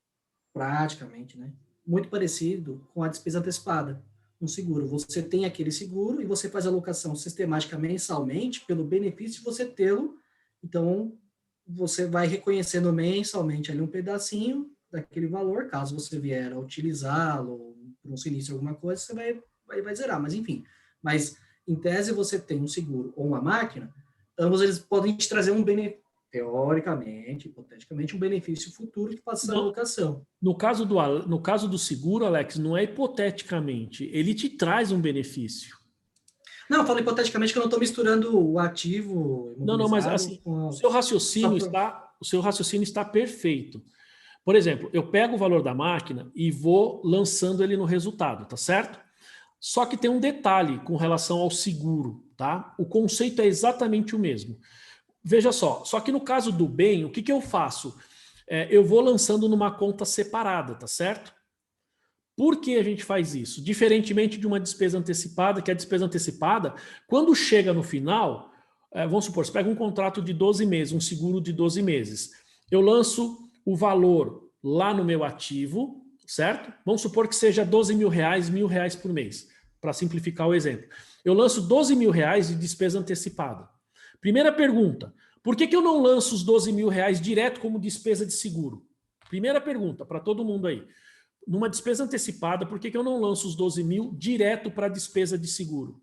né, muito parecido com a despesa antecipada, um seguro. Você tem aquele seguro e você faz a alocação sistemática mensalmente pelo benefício de você tê-lo, então você vai reconhecendo mensalmente ali um pedacinho daquele valor, caso você vier a utilizá-lo por um sinistro, alguma coisa, você vai zerar, mas enfim. Mas, em tese, você tem um seguro ou uma máquina, ambos eles podem te trazer um benefício, teoricamente, hipoteticamente, um benefício futuro que passa essa alocação. No caso do seguro, Alex, não é hipoteticamente, ele te traz um benefício. Não, eu falo hipoteticamente que eu não estou misturando o ativo imobilizado. Não, mas assim, o seu raciocínio está perfeito. Por exemplo, eu pego o valor da máquina e vou lançando ele no resultado, tá certo? Só que tem um detalhe com relação ao seguro, tá? O conceito é exatamente o mesmo. Veja só que no caso do bem, o que eu faço? Eu vou lançando numa conta separada, tá certo? Por que a gente faz isso? Diferentemente de uma despesa antecipada, que a despesa antecipada, quando chega no final, vamos supor, você pega um contrato de 12 meses, um seguro de 12 meses. Eu lanço o valor lá no meu ativo, certo? Vamos supor que seja 12 mil reais, R$1.000 por mês, para simplificar o exemplo. Eu lanço 12 mil reais de despesa antecipada. Primeira pergunta, por que eu não lanço os 12 mil reais direto como despesa de seguro? Primeira pergunta para todo mundo aí. Numa despesa antecipada, por que eu não lanço os 12 mil direto para a despesa de seguro?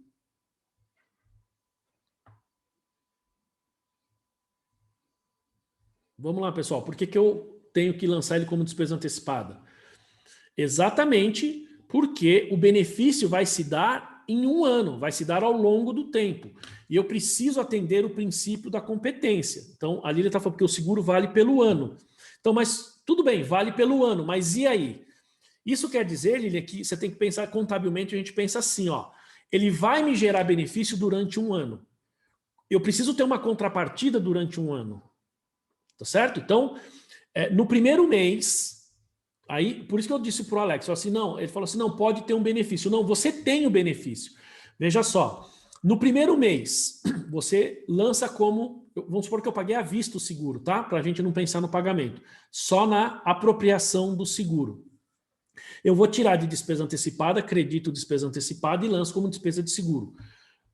Vamos lá, pessoal. Por que eu tenho que lançar ele como despesa antecipada? Exatamente porque o benefício vai se dar em um ano, vai se dar ao longo do tempo. E eu preciso atender o princípio da competência. Então, a Lília está falando que o seguro vale pelo ano. Então, mas tudo bem, vale pelo ano, mas e aí? Isso quer dizer, Lília, que você tem que pensar contabilmente, a gente pensa assim, ó, ele vai me gerar benefício durante um ano. Eu preciso ter uma contrapartida durante um ano. Tá certo? Então, no primeiro mês, aí, por isso que eu disse para o Alex, assim, não, ele falou assim, não, pode ter um benefício. Não, você tem o benefício. Veja só, no primeiro mês, você lança como, vamos supor que eu paguei à vista o seguro, tá? Para a gente não pensar no pagamento. Só na apropriação do seguro. Eu vou tirar de despesa antecipada, acredito despesa antecipada e lanço como despesa de seguro.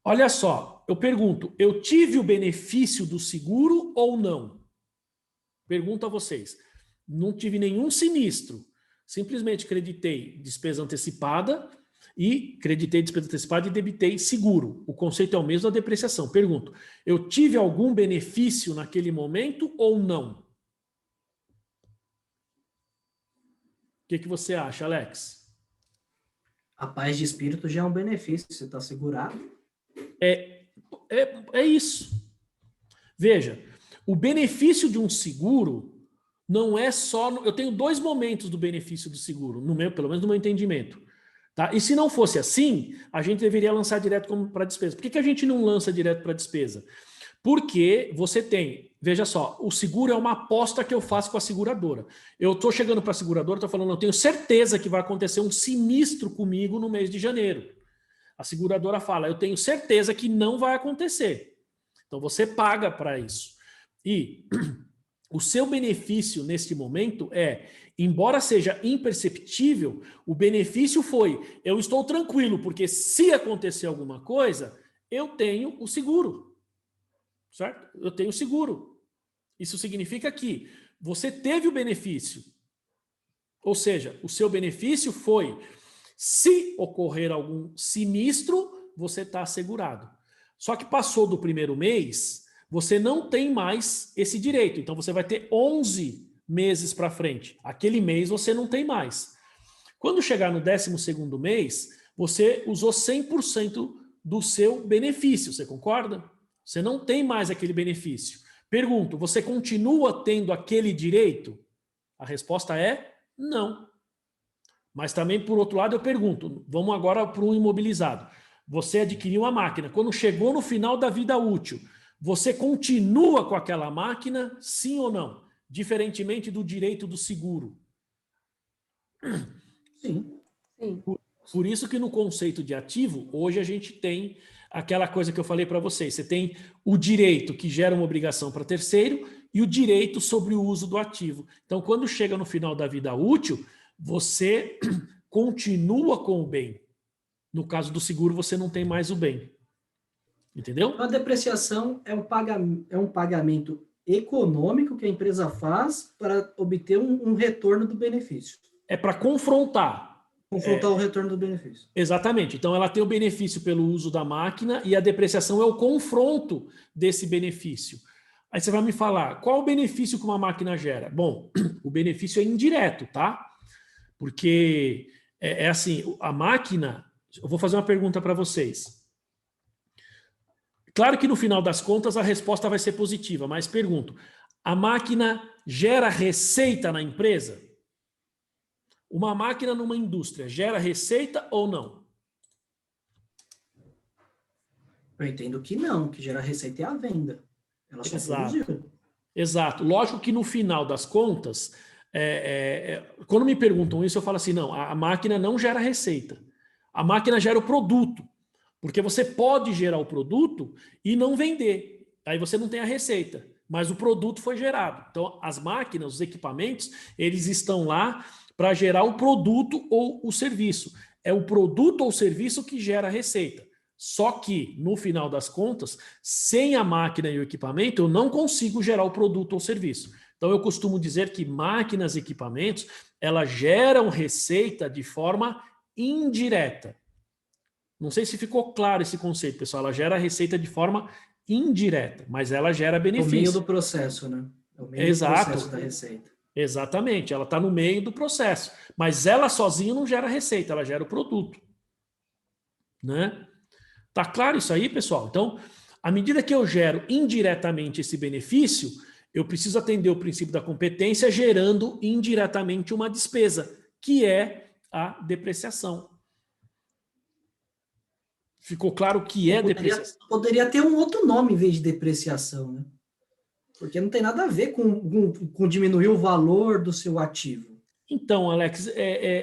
Olha só, eu pergunto, eu tive o benefício do seguro ou não? Pergunto a vocês. Não tive nenhum sinistro. Simplesmente creditei despesa antecipada e debitei seguro. O conceito é o mesmo da depreciação. Pergunto, eu tive algum benefício naquele momento ou não? O que você acha, Alex? A paz de espírito já é um benefício, você está segurado. É isso. Veja, o benefício de um seguro não é só... Eu tenho dois momentos do benefício do seguro, pelo menos no meu entendimento. Tá? E se não fosse assim, a gente deveria lançar direto para despesa. Por que a gente não lança direto para despesa? Porque você tem... Veja só, o seguro é uma aposta que eu faço com a seguradora. Eu estou chegando para a seguradora, estou falando, eu tenho certeza que vai acontecer um sinistro comigo no mês de janeiro. A seguradora fala, eu tenho certeza que não vai acontecer. Então você paga para isso. E o seu benefício neste momento embora seja imperceptível, o benefício foi, eu estou tranquilo, porque se acontecer alguma coisa, eu tenho o seguro. Certo? Eu tenho seguro. Isso significa que você teve o benefício. Ou seja, o seu benefício foi, se ocorrer algum sinistro, você está assegurado. Só que passou do primeiro mês, você não tem mais esse direito. Então você vai ter 11 meses para frente. Aquele mês você não tem mais. Quando chegar no 12º mês, você usou 100% do seu benefício, você concorda? Você não tem mais aquele benefício. Pergunto, você continua tendo aquele direito? A resposta é não. Mas também, por outro lado, eu pergunto, vamos agora para um imobilizado. Você adquiriu uma máquina. Quando chegou no final da vida útil, você continua com aquela máquina, sim ou não? Diferentemente do direito do seguro. Sim. Sim. Por isso que no conceito de ativo, hoje a gente tem aquela coisa que eu falei para vocês. Você tem o direito que gera uma obrigação para terceiro e o direito sobre o uso do ativo. Então, quando chega no final da vida útil, você continua com o bem. No caso do seguro, você não tem mais o bem. Entendeu? A depreciação é um pagamento econômico que a empresa faz para obter um retorno do benefício. É para confrontar. Confrontar o retorno do benefício. Exatamente. Então, ela tem o benefício pelo uso da máquina e a depreciação é o confronto desse benefício. Aí você vai me falar, qual o benefício que uma máquina gera? Bom, o benefício é indireto, tá? Porque é assim, a máquina... Eu vou fazer uma pergunta para vocês. Claro que no final das contas a resposta vai ser positiva, mas pergunto, a máquina gera receita na empresa? Uma máquina numa indústria gera receita ou não? Eu entendo que não, que gera receita é a venda. Ela só produziu. Exato. Lógico que no final das contas, quando me perguntam isso, eu falo assim, não, a máquina não gera receita. A máquina gera o produto. Porque você pode gerar o produto e não vender. Aí você não tem a receita. Mas o produto foi gerado. Então, as máquinas, os equipamentos, eles estão lá para gerar o produto ou o serviço. É o produto ou o serviço que gera a receita. Só que, no final das contas, sem a máquina e o equipamento, eu não consigo gerar o produto ou serviço. Então, eu costumo dizer que máquinas e equipamentos, elas geram receita de forma indireta. Não sei se ficou claro esse conceito, pessoal. Ela gera receita de forma indireta, mas ela gera benefício. No meio do processo, né? No meio Exato. do processo da receita. Exatamente, ela está no meio do processo. Mas ela sozinha não gera receita, ela gera o produto. Né? Tá claro isso aí, pessoal? Então, à medida que eu gero indiretamente esse benefício, eu preciso atender o princípio da competência gerando indiretamente uma despesa, que é a depreciação. Ficou claro que é depreciação? Poderia ter um outro nome em vez de depreciação, né? Porque não tem nada a ver com diminuir o valor do seu ativo. Então, Alex,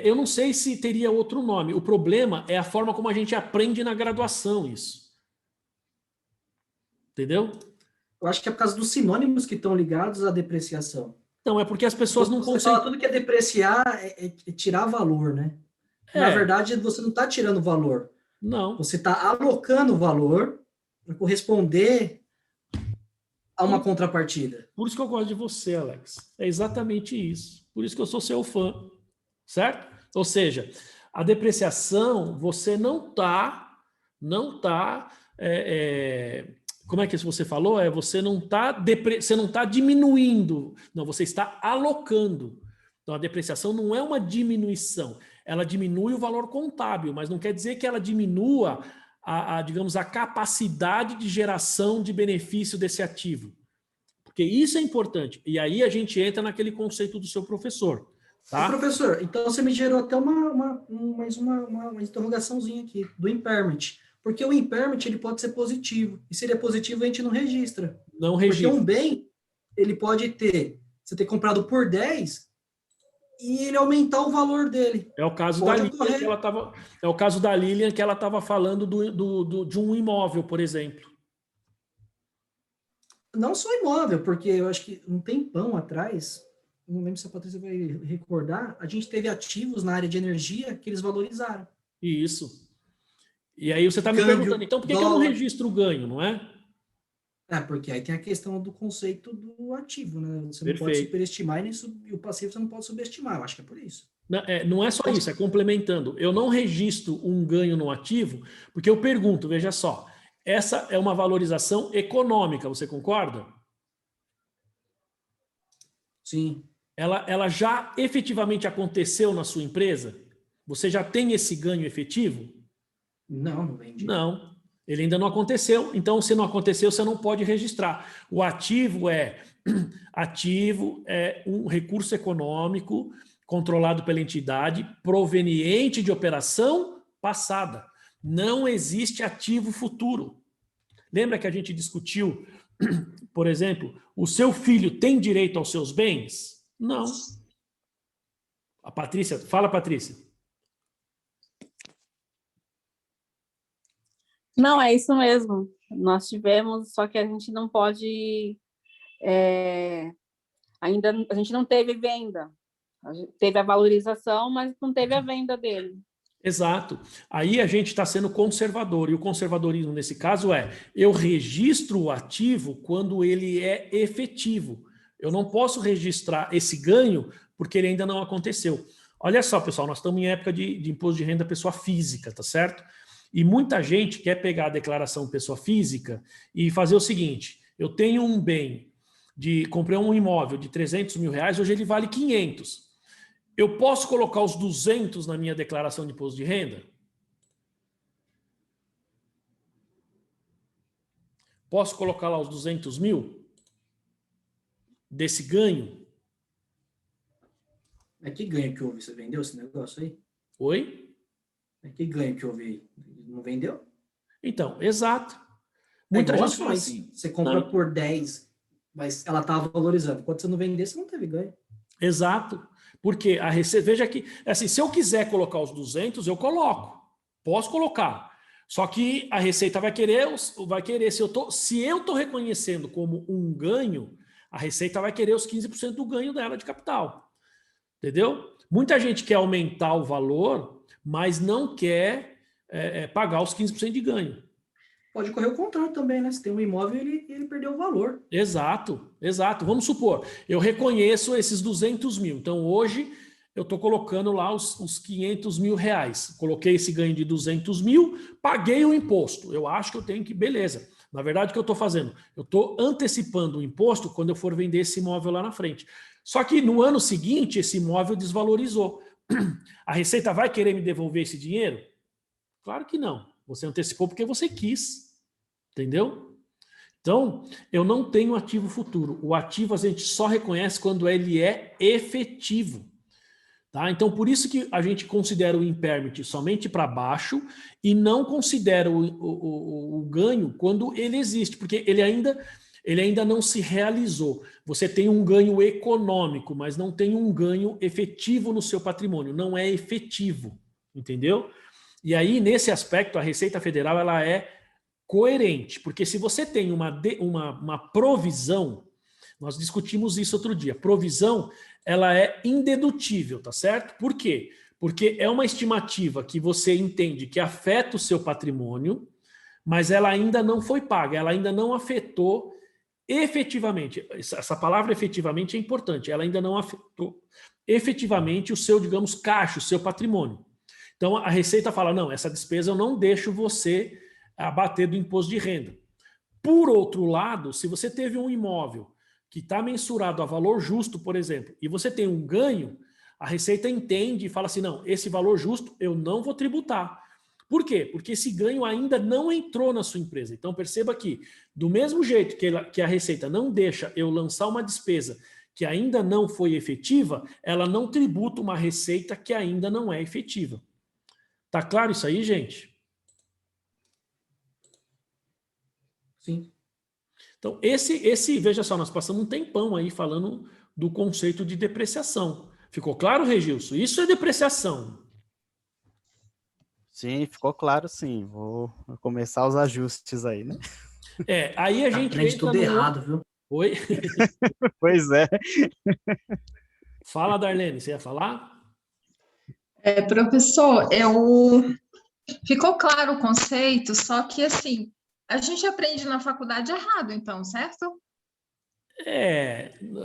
eu não sei se teria outro nome. O problema é a forma como a gente aprende na graduação isso. Entendeu? Eu acho que é por causa dos sinônimos que estão ligados à depreciação. Não, é porque as pessoas não conseguem... Você fala tudo que é depreciar é tirar valor, né? Na verdade, você não está tirando valor. Não. Você está alocando valor para corresponder a uma contrapartida. Por isso que eu gosto de você, Alex. É exatamente isso. Por isso que eu sou seu fã. Certo? Ou seja, a depreciação, você não está... como é que você falou? Você não está diminuindo. Não, você está alocando. Então, a depreciação não é uma diminuição. Ela diminui o valor contábil, mas não quer dizer que ela diminua digamos, a capacidade de geração de benefício desse ativo. Porque isso é importante. E aí a gente entra naquele conceito do seu professor. Tá? Professor, então você me gerou até uma interrogaçãozinha aqui, do impairment. Porque o impairment ele pode ser positivo. E se ele é positivo, a gente não registra. Não registra. Porque um bem, ele pode você ter comprado por 10 e ele aumentar o valor dele. É o caso da Lilian que ela estava. É o caso da Lilian que ela estava falando de um imóvel, por exemplo. Não só imóvel, porque eu acho que um tempão atrás, não lembro se a Patrícia vai recordar, a gente teve ativos na área de energia que eles valorizaram. Isso. E aí você está me perguntando, então por que eu não registro o ganho, não é? Porque aí tem a questão do conceito do ativo, né? Você não pode superestimar e o passivo você não pode subestimar, eu acho que é por isso. Não é só isso, é complementando. Eu não registro um ganho no ativo, porque eu pergunto, veja só, essa é uma valorização econômica, você concorda? Sim. ela já efetivamente aconteceu na sua empresa? Você já tem esse ganho efetivo? Não, não vendi. Não, ele ainda não aconteceu. Então, se não aconteceu, você não pode registrar. O ativo é um recurso econômico controlado pela entidade proveniente de operação passada. Não existe ativo futuro. Lembra que a gente discutiu, por exemplo, o seu filho tem direito aos seus bens? Não. A Patrícia, fala, Patrícia. Não, é isso mesmo. Nós tivemos, só que a gente não pode... ainda a gente não teve venda. A gente teve a valorização, mas não teve a venda dele. Exato. Aí a gente está sendo conservador, e o conservadorismo nesse caso eu registro o ativo quando ele é efetivo. Eu não posso registrar esse ganho porque ele ainda não aconteceu. Olha só, pessoal, nós estamos em época de imposto de renda pessoa física, tá certo? E muita gente quer pegar a declaração pessoa física e fazer o seguinte: eu tenho um bem, comprei um imóvel de 300 mil reais, hoje ele vale 500. Eu posso colocar os 200 na minha declaração de imposto de renda? Posso colocar lá os 200 mil desse ganho? Mas que ganho que houve? Você vendeu esse negócio aí? Oi? Mas que ganho que houve aí? Não vendeu? Então, exato. Muita gente fala assim. Você compra por 10, mas ela estava valorizando. Quando você não vender, você não teve ganho. Exato. Porque a receita, veja que, assim, se eu quiser colocar os 200, eu coloco. Posso colocar. Só que a Receita vai querer se eu tô reconhecendo como um ganho, a Receita vai querer os 15% do ganho dela de capital. Entendeu? Muita gente quer aumentar o valor, mas não quer pagar os 15% de ganho. Pode correr o contrário também, né? Se tem um imóvel, ele perdeu o valor. Exato, exato. Vamos supor, eu reconheço esses 200 mil. Então, hoje, eu estou colocando lá os 500 mil reais. Coloquei esse ganho de 200 mil, paguei o imposto. Eu acho que eu tenho que... Beleza. Na verdade, o que eu estou fazendo? Eu estou antecipando o imposto quando eu for vender esse imóvel lá na frente. Só que no ano seguinte, esse imóvel desvalorizou. A Receita vai querer me devolver esse dinheiro? Claro que não. Você antecipou porque você quis. Entendeu? Então, eu não tenho ativo futuro. O ativo a gente só reconhece quando ele é efetivo. Tá? Então, por isso que a gente considera o impairment somente para baixo e não considera o ganho quando ele existe, porque ele ainda não se realizou. Você tem um ganho econômico, mas não tem um ganho efetivo no seu patrimônio. Não é efetivo. Entendeu? E aí, nesse aspecto, a Receita Federal ela é coerente, porque se você tem uma provisão, nós discutimos isso outro dia, provisão, ela é indedutível, tá certo? Por quê? Porque é uma estimativa que você entende que afeta o seu patrimônio, mas ela ainda não foi paga, ela ainda não afetou efetivamente, essa palavra efetivamente é importante, ela ainda não afetou efetivamente o seu, digamos, caixa, o seu patrimônio. Então a Receita fala, não, essa despesa eu não deixo você abater do imposto de renda. Por outro lado, se você teve um imóvel que está mensurado a valor justo, por exemplo, e você tem um ganho, a Receita entende e fala assim, não, esse valor justo eu não vou tributar. Por quê? Porque esse ganho ainda não entrou na sua empresa. Então perceba que, do mesmo jeito que a Receita não deixa eu lançar uma despesa que ainda não foi efetiva, ela não tributa uma receita que ainda não é efetiva. Tá claro isso aí, gente? Sim. Então, veja só, nós passamos um tempão aí falando do conceito de depreciação. Ficou claro, Regilson? Isso é depreciação. Sim, ficou claro, sim. Vou começar os ajustes aí, né? Aí a gente aprende tudo errado, viu? Oi? Pois é. Fala, Darlene, você ia falar? Professor, ficou claro o conceito, só que assim, a gente aprende na faculdade errado, então, certo?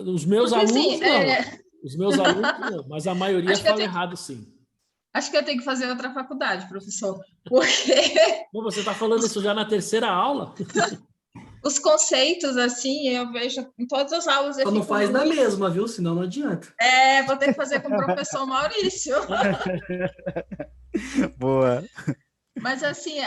Os meus Porque, alunos assim, não. Os meus alunos não, mas a maioria fala errado, sim. Acho que eu tenho que fazer outra faculdade, professor, porque... Pô, você está falando isso já na terceira aula? os conceitos, assim, eu vejo em todas as aulas. Só não faz da mesma, viu? Senão não adianta. Vou ter que fazer com o professor Maurício. Boa. Mas, assim,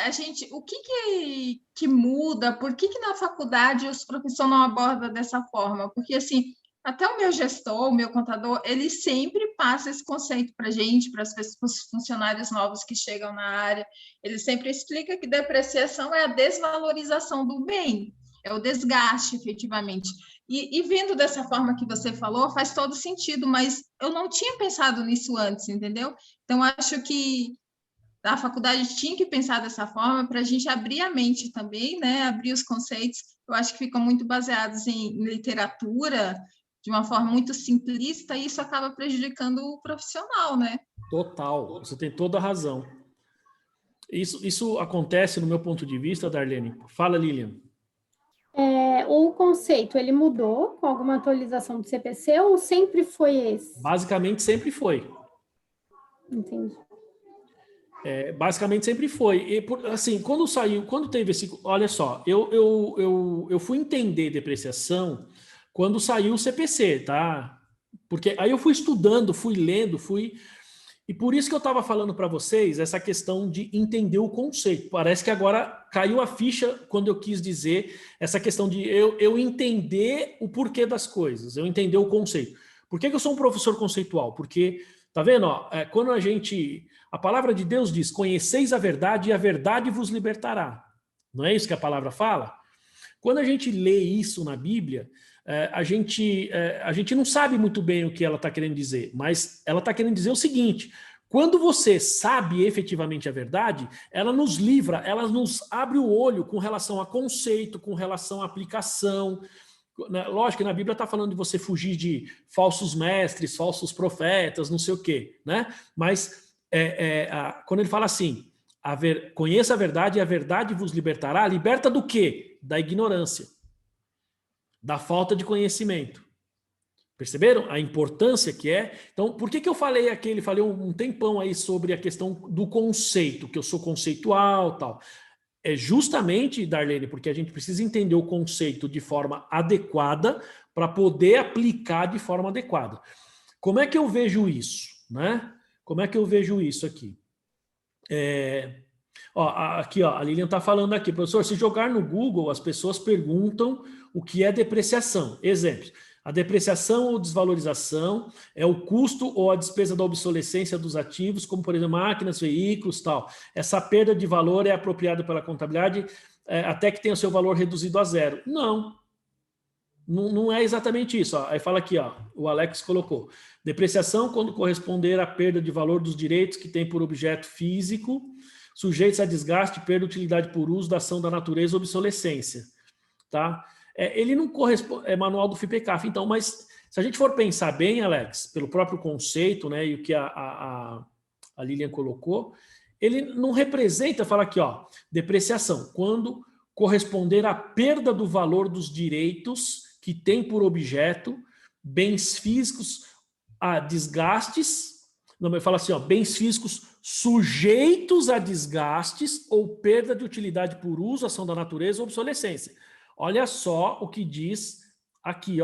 o que muda? Por que na faculdade os professores não abordam dessa forma? Porque, assim, até o meu gestor, o meu contador, ele sempre passa esse conceito para a gente, para os funcionários novos que chegam na área. Ele sempre explica que depreciação é a desvalorização do bem. É o desgaste, efetivamente. E vendo dessa forma que você falou, faz todo sentido, mas eu não tinha pensado nisso antes, entendeu? Então, acho que a faculdade tinha que pensar dessa forma para a gente abrir a mente também, né? Abrir os conceitos. Eu acho que ficam muito baseados em literatura, de uma forma muito simplista, e isso acaba prejudicando o profissional, né? Total, você tem toda a razão. Isso acontece, no meu ponto de vista, Darlene. Fala, Lilian. O conceito, ele mudou com alguma atualização do CPC ou sempre foi esse? Basicamente, sempre foi. Entendi. Basicamente, sempre foi. E, assim, quando teve esse... Olha só, eu fui entender depreciação quando saiu o CPC, tá? Porque aí eu fui estudando, fui lendo, E por isso que eu estava falando para vocês essa questão de entender o conceito. Parece que agora caiu a ficha quando eu quis dizer essa questão de eu entender o porquê das coisas, eu entender o conceito. Por que eu sou um professor conceitual? Porque, tá vendo? Ó, quando a palavra de Deus diz, conheceis a verdade e a verdade vos libertará. Não é isso que a palavra fala? Quando a gente lê isso na Bíblia, a gente não sabe muito bem o que ela está querendo dizer, mas ela está querendo dizer o seguinte: quando você sabe efetivamente a verdade, ela nos livra, ela nos abre o olho com relação a conceito, com relação à aplicação. Lógico que na Bíblia está falando de você fugir de falsos mestres, falsos profetas, não sei o quê, né? Mas quando ele fala assim, conheça a verdade e a verdade vos libertará, liberta do quê? Da ignorância. Da falta de conhecimento. Perceberam a importância que é? Então, por que eu falei um tempão aí sobre a questão do conceito, que eu sou conceitual e tal? É justamente, Darlene, porque a gente precisa entender o conceito de forma adequada para poder aplicar de forma adequada. Como é que eu vejo isso, né? Como é que eu vejo isso aqui? Aqui, a Lilian está falando aqui, professor, se jogar no Google, as pessoas perguntam o que é depreciação. Exemplos: a depreciação ou desvalorização é o custo ou a despesa da obsolescência dos ativos, como, por exemplo, máquinas, veículos, tal. Essa perda de valor é apropriada pela contabilidade até que tenha seu valor reduzido a zero. Não é exatamente isso. Aí fala aqui, o Alex colocou. Depreciação quando corresponder à perda de valor dos direitos que tem por objeto físico, sujeitos a desgaste, perda de utilidade por uso da ação da natureza ou obsolescência. Tá? Ele não corresponde, é manual do FIPECAF, então, mas se a gente for pensar bem, Alex, pelo próprio conceito, né, e o que a Lilian colocou, ele não representa, fala aqui, depreciação, quando corresponder à perda do valor dos direitos que tem por objeto bens físicos a desgastes, não, mas fala assim, bens físicos sujeitos a desgastes ou perda de utilidade por uso, ação da natureza ou obsolescência. Olha só o que diz aqui,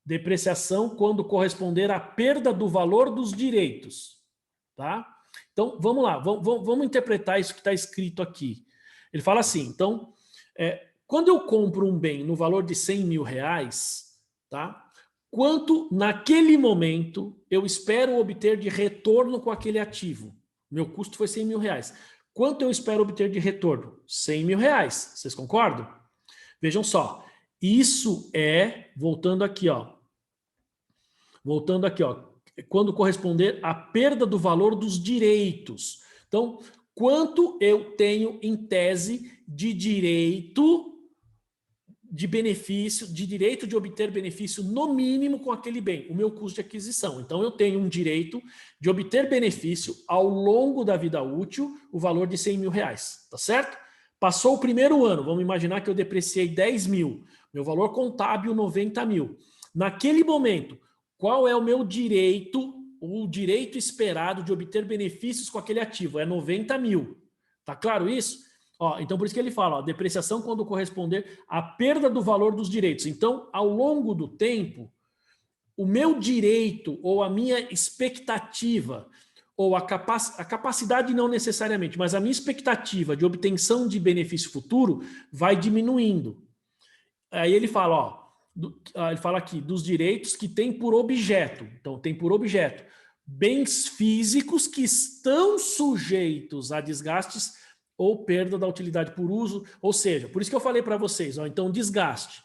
depreciação quando corresponder à perda do valor dos direitos, tá? Então, vamos lá, vamos interpretar isso que está escrito aqui. Ele fala assim, então, quando eu compro um bem no valor de 100 mil reais, tá? Quanto naquele momento eu espero obter de retorno com aquele ativo? Meu custo foi 100 mil reais. Quanto eu espero obter de retorno? 100 mil reais. Vocês concordam? Vejam só, isso voltando aqui, quando corresponder à perda do valor dos direitos. Então, quanto eu tenho em tese de direito de benefício, de direito de obter benefício no mínimo com aquele bem, o meu custo de aquisição. Então, eu tenho um direito de obter benefício ao longo da vida útil, o valor de 100 mil reais, tá certo? Passou o primeiro ano, vamos imaginar que eu depreciei 10 mil, meu valor contábil 90 mil. Naquele momento, qual é o meu direito, o direito esperado de obter benefícios com aquele ativo? É 90 mil. Tá claro isso? Ó, então, por isso que ele fala, ó, depreciação quando corresponder à perda do valor dos direitos. Então, ao longo do tempo, o meu direito ou a minha expectativa, ou a capacidade não necessariamente, mas a minha expectativa de obtenção de benefício futuro vai diminuindo. Aí ele fala, ó, ele fala aqui dos direitos que tem por objeto. Então, tem por objeto bens físicos que estão sujeitos a desgastes ou perda da utilidade por uso. Ou seja, por isso que eu falei para vocês, ó, então desgaste,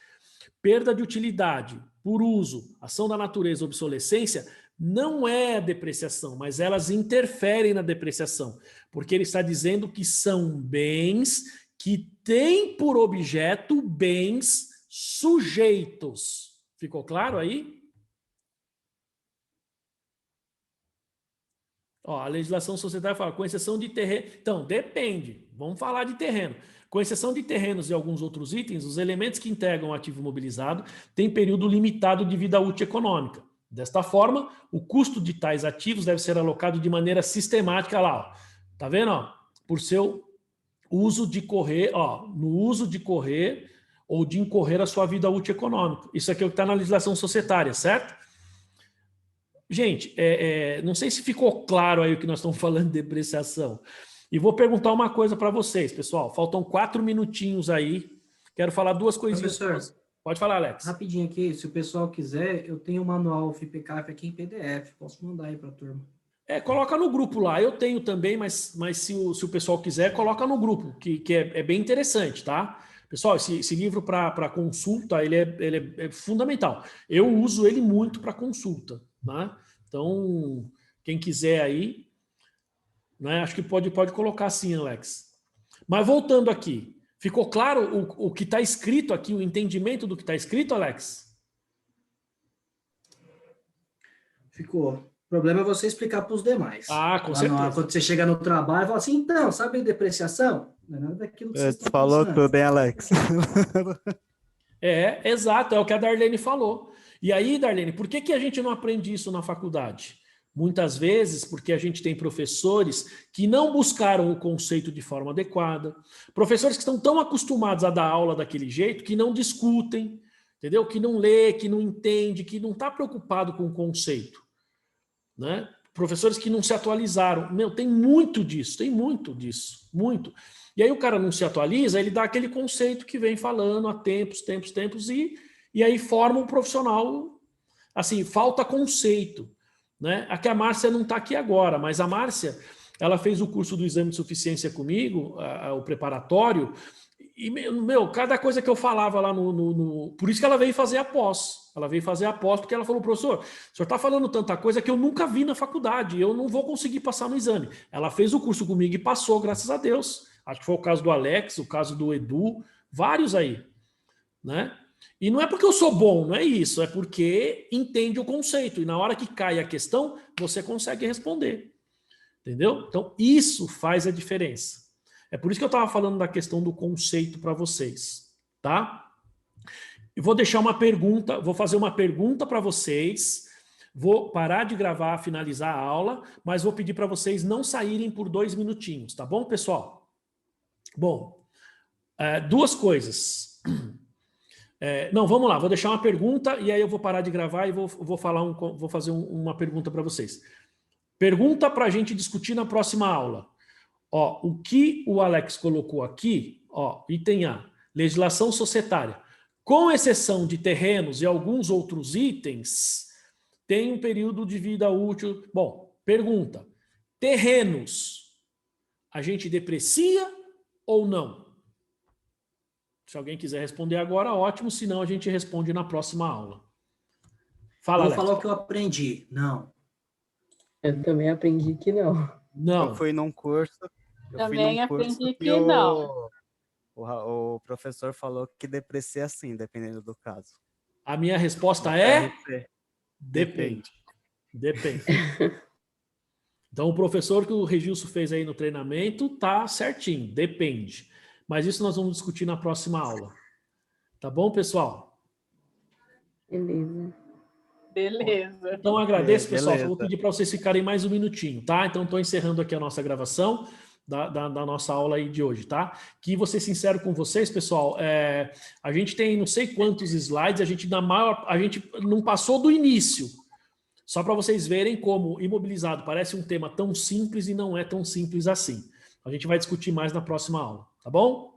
perda de utilidade por uso, ação da natureza, obsolescência, não é a depreciação, mas elas interferem na depreciação, porque ele está dizendo que são bens que têm por objeto bens sujeitos. Ficou claro aí? Ó, a legislação societária fala, com exceção de terreno... Então, depende. Vamos falar de terreno. Com exceção de terrenos e alguns outros itens, os elementos que integram o ativo imobilizado têm período limitado de vida útil econômica. Desta forma, o custo de tais ativos deve ser alocado de maneira sistemática lá. Ó. Tá vendo? Ó? Por seu uso de correr, ó, no uso de correr ou de incorrer a sua vida útil econômica. Isso aqui é o que está na legislação societária, certo? Gente, não sei se ficou claro aí o que nós estamos falando de depreciação. E vou perguntar uma coisa para vocês, pessoal. Faltam 4 minutinhos aí. Quero falar 2 coisinhas. Professor, pode falar, Alex. Rapidinho aqui, se o pessoal quiser, eu tenho o manual FIPCAF aqui em PDF. Posso mandar aí para a turma. Coloca no grupo lá. Eu tenho também, mas se o pessoal quiser, coloca no grupo, que é bem interessante, tá? Pessoal, esse livro para consulta, ele é fundamental. Eu uso ele muito para consulta, né? Então, quem quiser aí, né, acho que pode colocar sim, Alex. Mas voltando aqui, ficou claro o que está escrito aqui, o entendimento do que está escrito, Alex? Ficou. O problema é você explicar para os demais. Ah, com certeza. Quando você chega no trabalho, fala assim, então, sabe depreciação? Não é nada daquilo que você está falou tudo, hein, Alex? Exato, é o que a Darlene falou. E aí, Darlene, por que a gente não aprende isso na faculdade? Muitas vezes porque a gente tem professores que não buscaram o conceito de forma adequada, professores que estão tão acostumados a dar aula daquele jeito que não discutem, entendeu? Que não lê, que não entende, que não está preocupado com o conceito, né? Professores que não se atualizaram. Tem muito disso, muito. E aí o cara não se atualiza, ele dá aquele conceito que vem falando há tempos, e aí forma um profissional, assim, falta conceito, né? Aqui a Márcia não está aqui agora, mas a Márcia, ela fez o curso do exame de suficiência comigo, o preparatório, e, cada coisa que eu falava lá Por isso que ela veio fazer a pós. Ela veio fazer a pós porque ela falou, professor, o senhor está falando tanta coisa que eu nunca vi na faculdade, eu não vou conseguir passar no exame. Ela fez o curso comigo e passou, graças a Deus. Acho que foi o caso do Alex, o caso do Edu, vários aí, né? E não é porque eu sou bom, não é isso, é porque entende o conceito. E na hora que cai a questão, você consegue responder. Entendeu? Então, isso faz a diferença. É por isso que eu estava falando da questão do conceito para vocês, tá? Eu vou deixar uma pergunta, vou fazer uma pergunta para vocês, vou parar de gravar, finalizar a aula, mas vou pedir para vocês não saírem por 2 minutinhos, tá bom, pessoal? Bom, 2 coisas. Não, vamos lá, vou deixar uma pergunta e aí eu vou parar de gravar e vou fazer uma pergunta para vocês. Pergunta para a gente discutir na próxima aula. Ó, o que o Alex colocou aqui, ó, item A, legislação societária, com exceção de terrenos e alguns outros itens, tem um período de vida útil. Bom, pergunta, terrenos, a gente deprecia ou não? Se alguém quiser responder agora, ótimo, senão a gente responde na próxima aula. Fala, Alex. Vou falar o que eu aprendi. Não. Eu também aprendi que não. Não. Eu fui num curso. Também aprendi que não. O professor falou que deprecia sim, dependendo do caso. A minha resposta é... Depende. Então, o professor que o Regilson fez aí no treinamento tá certinho, depende. Mas isso nós vamos discutir na próxima aula. Tá bom, pessoal? Beleza. Então, agradeço, pessoal. Só vou pedir para vocês ficarem mais um minutinho, tá? Então, estou encerrando aqui a nossa gravação. da nossa aula aí de hoje, tá? Que vou ser sincero com vocês, pessoal, a gente tem não sei quantos slides, a gente não passou do início. Só para vocês verem como imobilizado parece um tema tão simples e não é tão simples assim. A gente vai discutir mais na próxima aula, tá bom?